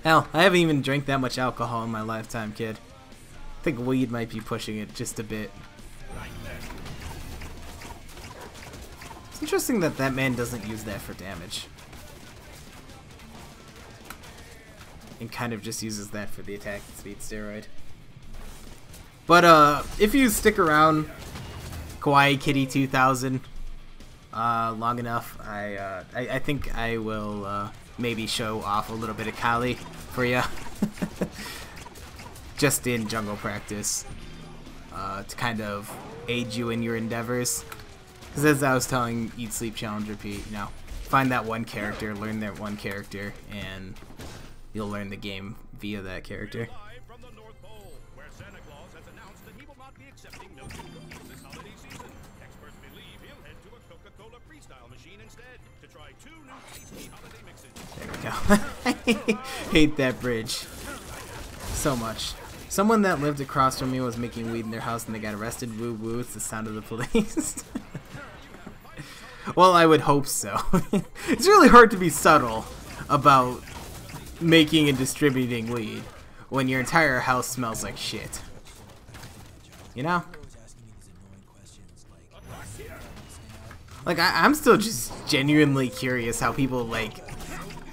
Hell, I haven't even drank that much alcohol in my lifetime, kid. I think weed might be pushing it just a bit. It's interesting that that man doesn't use that for damage. And kind of just uses that for the attack and speed steroid. But if you stick around Kawaii Kitty 2000 long enough, I think I will maybe show off a little bit of Kali for you. Just in jungle practice. To kind of aid you in your endeavors. Because as I was telling Eat, Sleep, Challenge, Repeat, you know, find that one character, learn that one character, and you'll learn the game via that character. From the North Pole, where Santa Claus has announced that he will not be accepting milk and cookies this holiday season. Experts believe he'll head to a Coca-Cola freestyle machine instead to try 2 new tasty holiday mixes. There we go. I hate that bridge so much. Someone that lived across from me was making weed in their house and they got arrested. Woo woo, it's the sound of the police. Well, I would hope so. It's really hard to be subtle about making and distributing weed when your entire house smells like shit. You know? Like, I'm still just genuinely curious how people, like,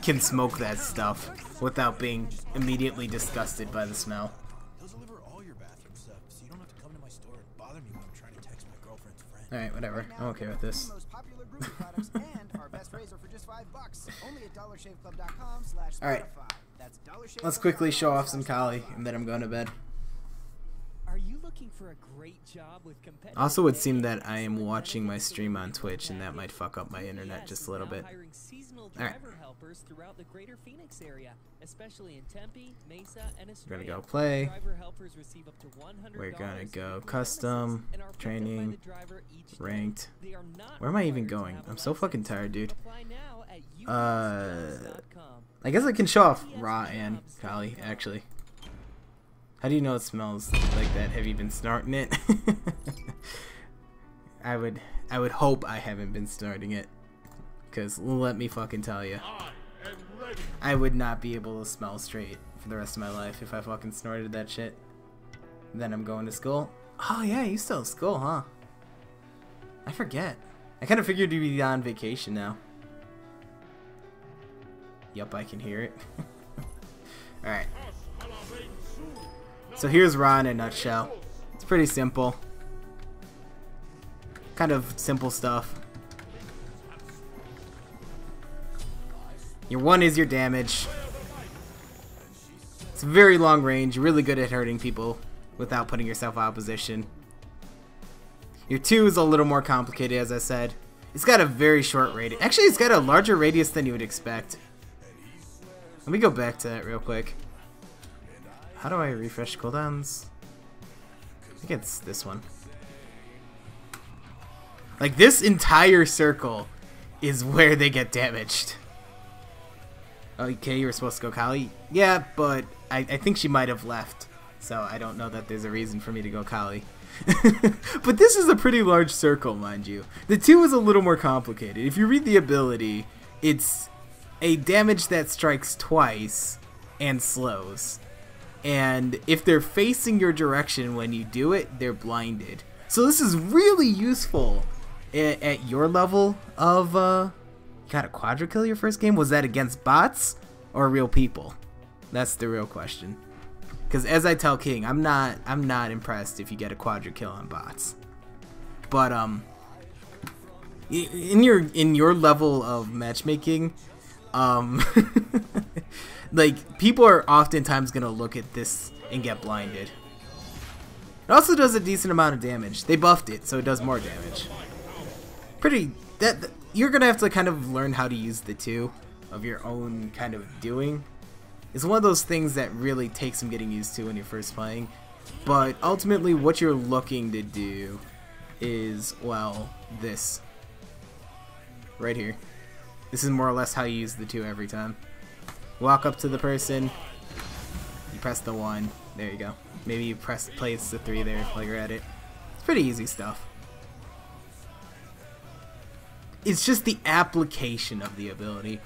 can smoke that stuff without being immediately disgusted by the smell. Alright, whatever. I'm okay with this. Alright. Let's quickly show off some Kali, and then I'm going to bed. Are you looking for a great job with competitive Also, it would seem that I am watching my stream on Twitch, and that might fuck up my internet just a little bit. Alright. Throughout the greater Phoenix area, especially in Tempe, Mesa, and We're gonna go play. We're gonna go custom, training, ranked. Where am I even going? I'm so fucking tired, dude. I guess I can show off Raw and Kali, actually. How do you know it smells like that? Have you been snorting it? I would hope I haven't been snorting it. Because let me fucking tell you, I would not be able to smell straight for the rest of my life if I fucking snorted that shit. Then I'm going to school. Oh yeah, you still at school, huh? I forget. I kind of figured you'd be on vacation now. Yup, I can hear it. Alright. So here's Ra in a nutshell. It's pretty simple. Kind of simple stuff. Your 1 is your damage. It's very long range, really good at hurting people without putting yourself out of position. Your 2 is a little more complicated, as I said. It's got a very short radius. Actually, it's got a larger radius than you would expect. Let me go back to that real quick. How do I refresh cooldowns? I think it's this one. Like, this entire circle is where they get damaged. Okay, you were supposed to go Kali? Yeah, but I think she might have left. So I don't know that there's a reason for me to go Kali. But this is a pretty large circle, mind you. The 2 is a little more complicated. If you read the ability, it's a damage that strikes twice and slows. And if they're facing your direction when you do it, they're blinded. So this is really useful at your level of... You got a quadra kill your first game? Was that against bots or real people? That's the real question. Because as I tell King, I'm not impressed if you get a quadra kill on bots. But in your level of matchmaking, like, people are oftentimes gonna look at this and get blinded. It also does a decent amount of damage. They buffed it, so it does more damage. You're gonna have to kind of learn how to use the two of your own kind of doing. It's one of those things that really takes some getting used to when you're first playing. But ultimately, what you're looking to do is, well, this. Right here. This is more or less how you use the two every time. Walk up to the person, you press the 1, there you go. Maybe you place the 3 there while you're at it. It's pretty easy stuff. It's just the application of the ability,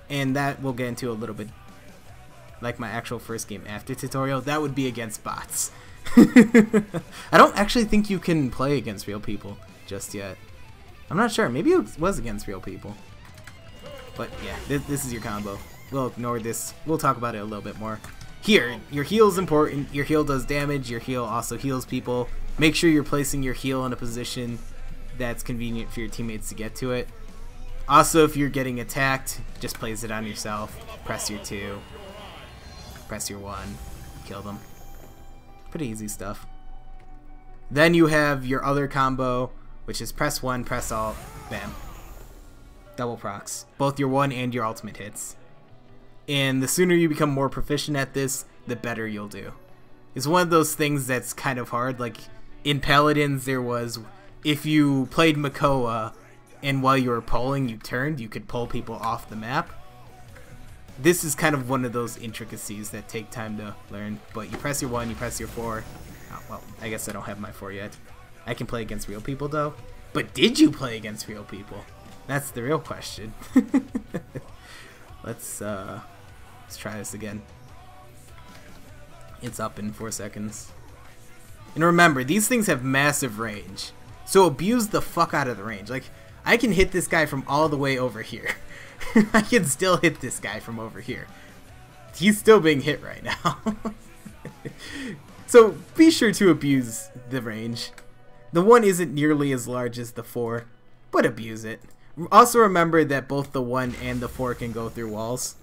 and that we'll get into a little bit, like my actual first game after tutorial. That would be against bots. I don't actually think you can play against real people just yet. I'm not sure. Maybe it was against real people. But yeah, this is your combo. We'll ignore this. We'll talk about it a little bit more. Here, your heal is important. Your heal does damage. Your heal also heals people. Make sure you're placing your heal in a position that's convenient for your teammates to get to it. Also, if you're getting attacked, just place it on yourself. Press your 2. Press your 1. Kill them. Pretty easy stuff. Then you have your other combo, which is press 1, press alt, bam. Double procs. Both your 1 and your ultimate hits. And the sooner you become more proficient at this, the better you'll do. It's one of those things that's kind of hard. Like, in Paladins, there was, if you played Makoa, and while you were pulling, you turned, you could pull people off the map. This is kind of one of those intricacies that take time to learn. But you press your 1, you press your 4. Oh, well, I guess I don't have my 4 yet. I can play against real people, though. But did you play against real people? That's the real question. Let's try this again. It's up in 4 seconds. And remember, these things have massive range. So abuse the fuck out of the range. Like, I can hit this guy from all the way over here. I can still hit this guy from over here. He's still being hit right now. So be sure to abuse the range. The 1 isn't nearly as large as the 4, but abuse it. Also remember that both the 1 and the 4 can go through walls.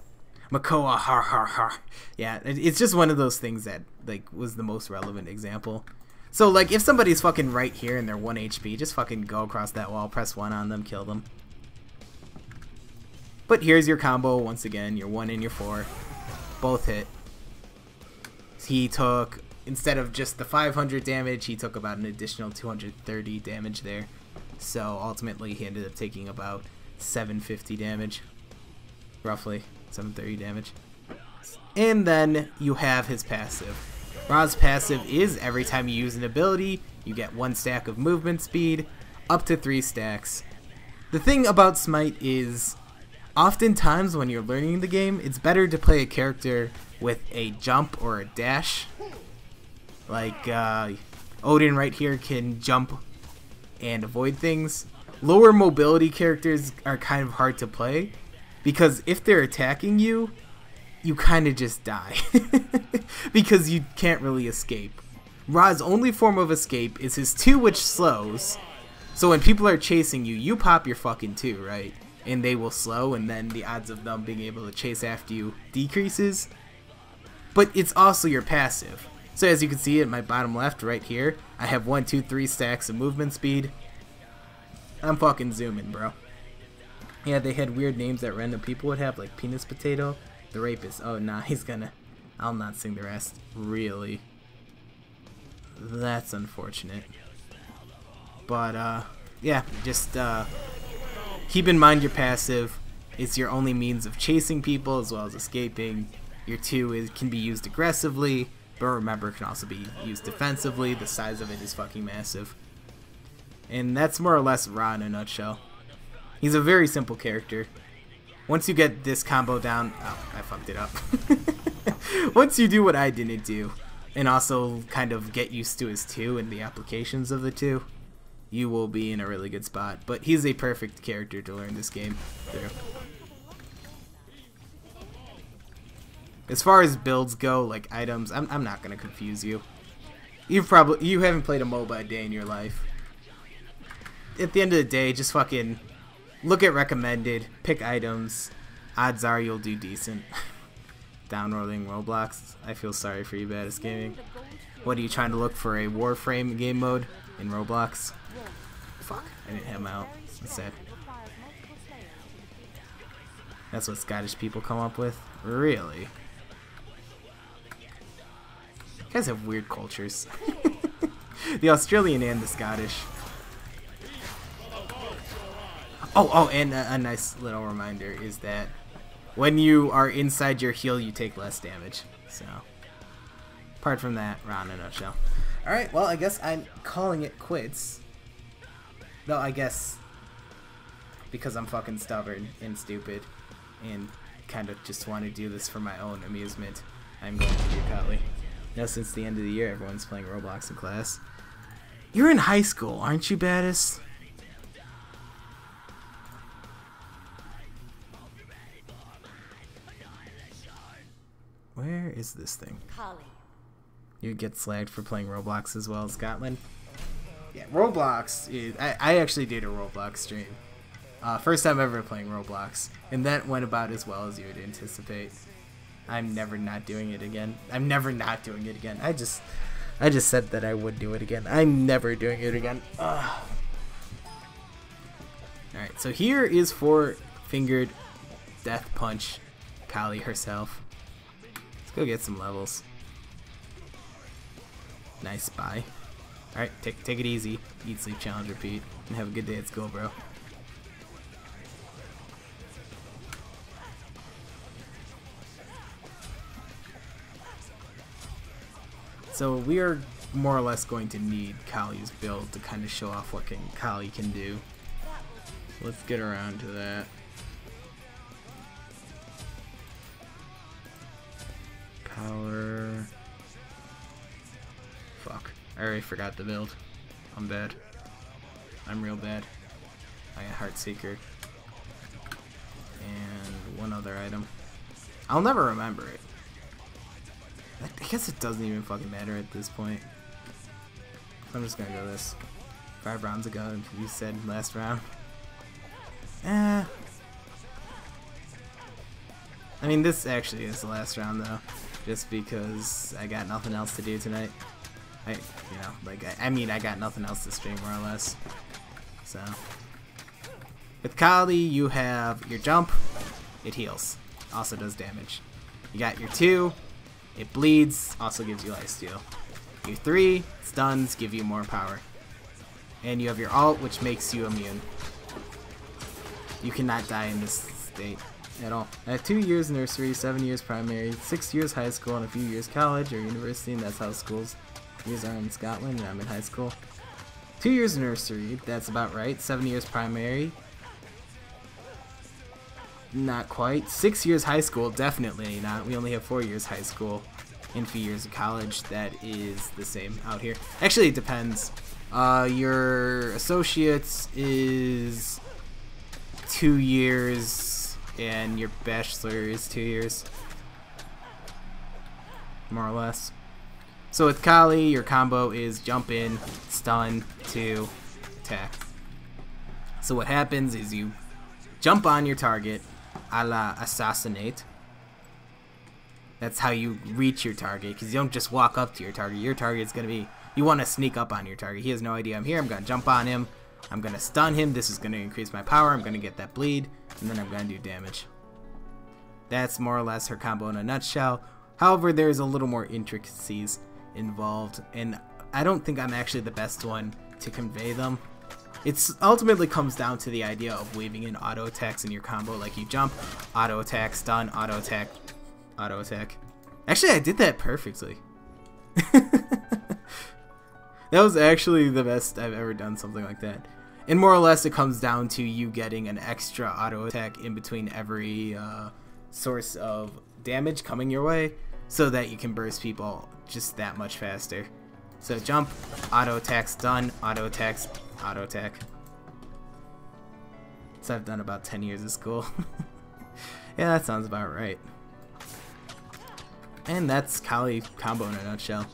Makoa, har har har. Yeah, it's just one of those things that, like, was the most relevant example. So, like, if somebody's fucking right here and they're 1 HP, just fucking go across that wall, press 1 on them, kill them. But here's your combo once again, your 1 and your 4. Both hit. He took, instead of just the 500 damage, he took about an additional 230 damage there. So ultimately he ended up taking about 750 damage. Roughly 730 damage. And then you have his passive. Ra's passive is every time you use an ability, you get 1 stack of movement speed, up to 3 stacks. The thing about Smite is, oftentimes when you're learning the game, it's better to play a character with a jump or a dash. Like Odin right here can jump and avoid things. Lower mobility characters are kind of hard to play because if they're attacking you, you kind of just die because you can't really escape. Ra's only form of escape is his 2, which slows. So when people are chasing you, you pop your fucking 2, right? And they will slow, and then the odds of them being able to chase after you decreases. But it's also your passive. So as you can see at my bottom left right here, I have 1, 2, 3 stacks of movement speed. I'm fucking zooming, bro. Yeah, they had weird names that random people would have, like Penis Potato. The Rapist. Oh, nah, he's gonna... I'll not sing the rest. Really. That's unfortunate. But, yeah, just, keep in mind your passive. It's your only means of chasing people as well as escaping. Your 2 can be used aggressively, but remember it can also be used defensively. The size of it is fucking massive. And that's more or less Ra in a nutshell. He's a very simple character. Once you get this combo down... Oh, I fucked it up. Once you do what I didn't do, and also kind of get used to his 2 and the applications of the 2, you will be in a really good spot. But he's a perfect character to learn this game through. As far as builds go, like items, I'm not gonna confuse you. You haven't played a MOBA a day in your life. At the end of the day, just fucking look at recommended, pick items. Odds are you'll do decent. Downloading Roblox. I feel sorry for you, Baddest Gaming. What are you trying to look for, a Warframe game mode in Roblox? Fuck, I didn't have him out. That's sad. That's what Scottish people come up with? Really? You guys have weird cultures. The Australian and the Scottish. Oh, and a nice little reminder is that when you are inside your heal, you take less damage. So, apart from that, we're on in a nutshell. Alright, well, I guess I'm calling it quits. Though, I guess, because I'm fucking stubborn and stupid, and kind of just want to do this for my own amusement, I'm going to do Kali. Now, since the end of the year, everyone's playing Roblox in class. You're in high school, aren't you, Baddest? Where is this thing? Kali. You get slagged for playing Roblox as well as Scotland. Yeah, Roblox is... I actually did a Roblox stream. First time ever playing Roblox. And that went about as well as you would anticipate. I'm never not doing it again. I'm never not doing it again. I just said that I would do it again. I'm never doing it again. Alright, so here is for Fingered Death Punch Kali herself. Let's go get some levels. Nice spy. Alright, take it easy. Eat, sleep, challenge, repeat. And have a good day at school, bro. So we are more or less going to need Kali's build to kind of show off what Kali can do. Let's get around to that. Power. Fuck. I already forgot the build. I'm bad. I'm real bad. I got Heartseeker. And one other item. I'll never remember it. I guess it doesn't even fucking matter at this point. I'm just gonna go this. 5 rounds ago, you said last round. I mean, this actually is the last round though, just because I got nothing else to do tonight. I mean, I got nothing else to stream more or less. So, with Kali, you have your jump, it heals, also does damage. You got your 2, it bleeds, also gives you lifesteal. Your 3, stuns, give you more power. And you have your alt, which makes you immune. You cannot die in this state at all. I have 2 years nursery, 7 years primary, 6 years high school, and a few years college or university, and that's how schools years are in Scotland, and I'm in high school. 2 years nursery, that's about right. 7 years primary. Not quite. 6 years high school, definitely not. We only have 4 years high school and a few years of college. That is the same out here. Actually, it depends. Your associates is 2 years, and your bachelor is 2 years. More or less. So with Kali, your combo is jump in, stun, 2, attack. So what happens is you jump on your target, a la assassinate. That's how you reach your target, because you don't just walk up to your target. Your target's going to be, you want to sneak up on your target. He has no idea I'm here. I'm going to jump on him. I'm going to stun him. This is going to increase my power. I'm going to get that bleed, and then I'm going to do damage. That's more or less her combo in a nutshell. However, there's a little more intricacies involved, and I don't think I'm actually the best one to convey them. It ultimately comes down to the idea of weaving in auto attacks in your combo, like you jump, auto attack, stun, auto attack, auto attack. Actually, I did that perfectly. That was actually the best I've ever done something like that. And more or less it comes down to you getting an extra auto attack in between every source of damage coming your way, so that you can burst people just that much faster. So jump, auto attack, stun, auto attacks, auto attack. So I've done about 10 years of school. Yeah, that sounds about right. And that's Kali combo in a nutshell.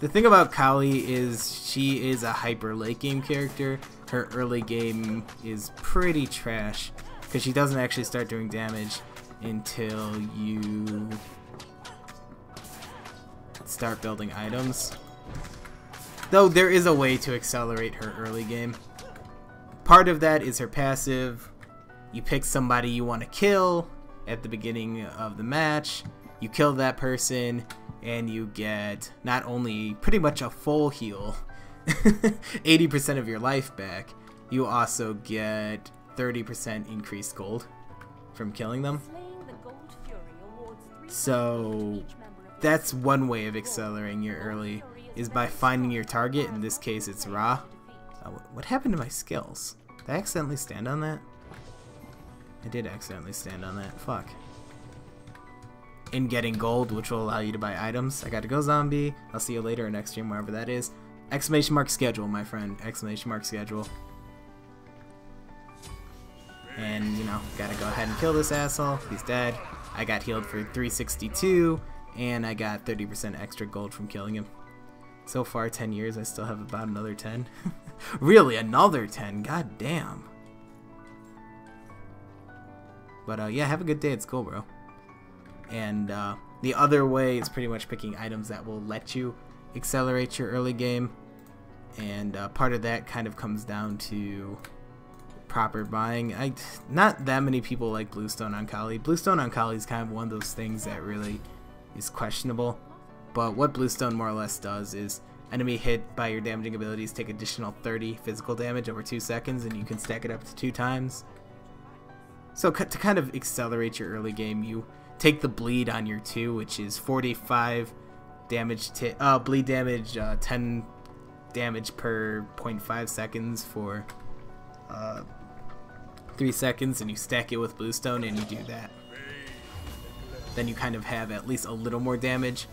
The thing about Kali is she is a hyper late game character. Her early game is pretty trash because she doesn't actually start doing damage until you start building items. Though there is a way to accelerate her early game. Part of that is her passive. You pick somebody you want to kill at the beginning of the match. You kill that person and you get not only pretty much a full heal, 80% of your life back, you also get 30% increased gold from killing them. So that's one way of accelerating your early, is by finding your target. In this case it's Ra. What happened to my skills? Did I accidentally stand on that? I did accidentally stand on that. Fuck. In getting gold, which will allow you to buy items. I gotta go, zombie. I'll see you later in next stream, wherever that is. Exclamation mark schedule, my friend. Exclamation mark schedule. And, you know, gotta go ahead and kill this asshole. He's dead. I got healed for 362, and I got 30% extra gold from killing him. So far, 10 years, I still have about another 10. Really, another 10? God damn. But, yeah, have a good day at school, bro. And the other way is pretty much picking items that will let you accelerate your early game. And part of that kind of comes down to proper buying. Not that many people like Bluestone on Kali. Bluestone on Kali is kind of one of those things that really is questionable. But what Bluestone more or less does is enemy hit by your damaging abilities take additional 30 physical damage over 2 seconds, and you can stack it up to 2 times. So to kind of accelerate your early game, you take the bleed on your 2, which is 45 damage bleed damage, 10 damage per 0.5 seconds for 3 seconds, and you stack it with Bluestone and you do that. Then you kind of have at least a little more damage,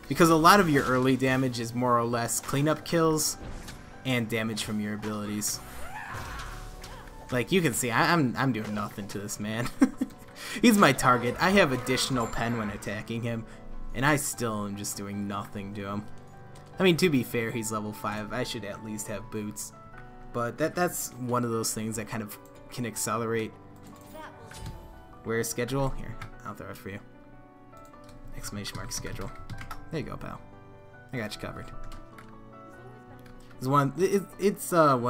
because a lot of your early damage is more or less cleanup kills and damage from your abilities. Like you can see, I'm doing nothing to this man. He's my target. I have additional pen when attacking him, and I still am just doing nothing to him. I mean, to be fair, he's level 5. I should at least have boots. But that's one of those things that kind of can accelerate. Where's schedule? Here, I'll throw it for you. Exclamation mark schedule. There you go, pal. I got you covered. It's one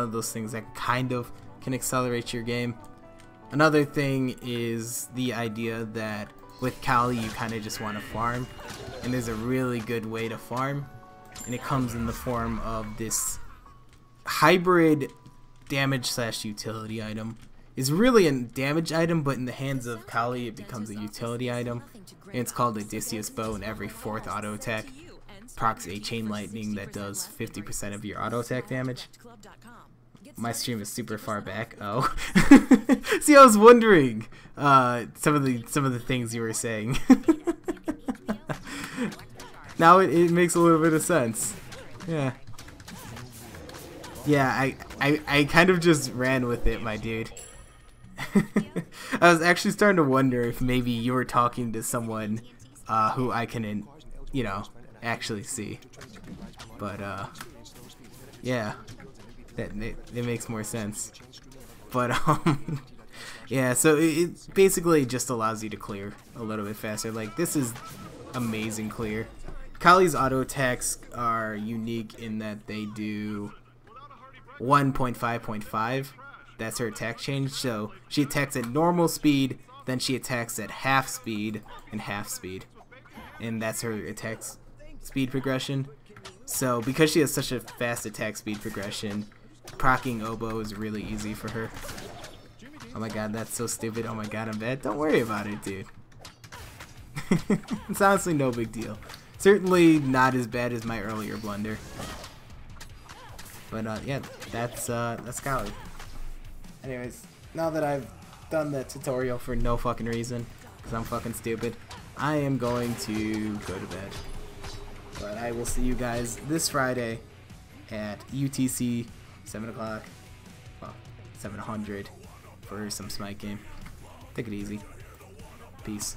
of those things that kind of can accelerate your game. Another thing is the idea that with Kali you kind of just want to farm, and there's a really good way to farm, and it comes in the form of this hybrid damage / utility item. It's really a damage item, but in the hands of Kali it becomes a utility item, and it's called Odysseus Bow, and every 4th auto attack procs a chain lightning that does 50% of your auto attack damage. My stream is super far back. Oh, see, I was wondering some of the things you were saying. Now it makes a little bit of sense. Yeah. Yeah, I kind of just ran with it, my dude. I was actually starting to wonder if maybe you were talking to someone who I can, you know, actually see. But yeah. It makes more sense. But yeah, so it basically just allows you to clear a little bit faster. Like, this is amazing clear. Kali's auto attacks are unique in that they do 1.5.5. That's her attack change. So she attacks at normal speed, then she attacks at half speed and half speed, and that's her attack speed progression. So because she has such a fast attack speed progression, proccing oboe is really easy for her. Oh my god, that's so stupid. Oh my god, I'm bad. Don't worry about it, dude. It's honestly no big deal. Certainly not as bad as my earlier blunder. But yeah, that's Kali. Anyways, now that I've done that tutorial for no fucking reason, because I'm fucking stupid, I am going to go to bed. But I will see you guys this Friday at UTC 7 o'clock, well, 700 for some SmiteGame. Take it easy. Peace.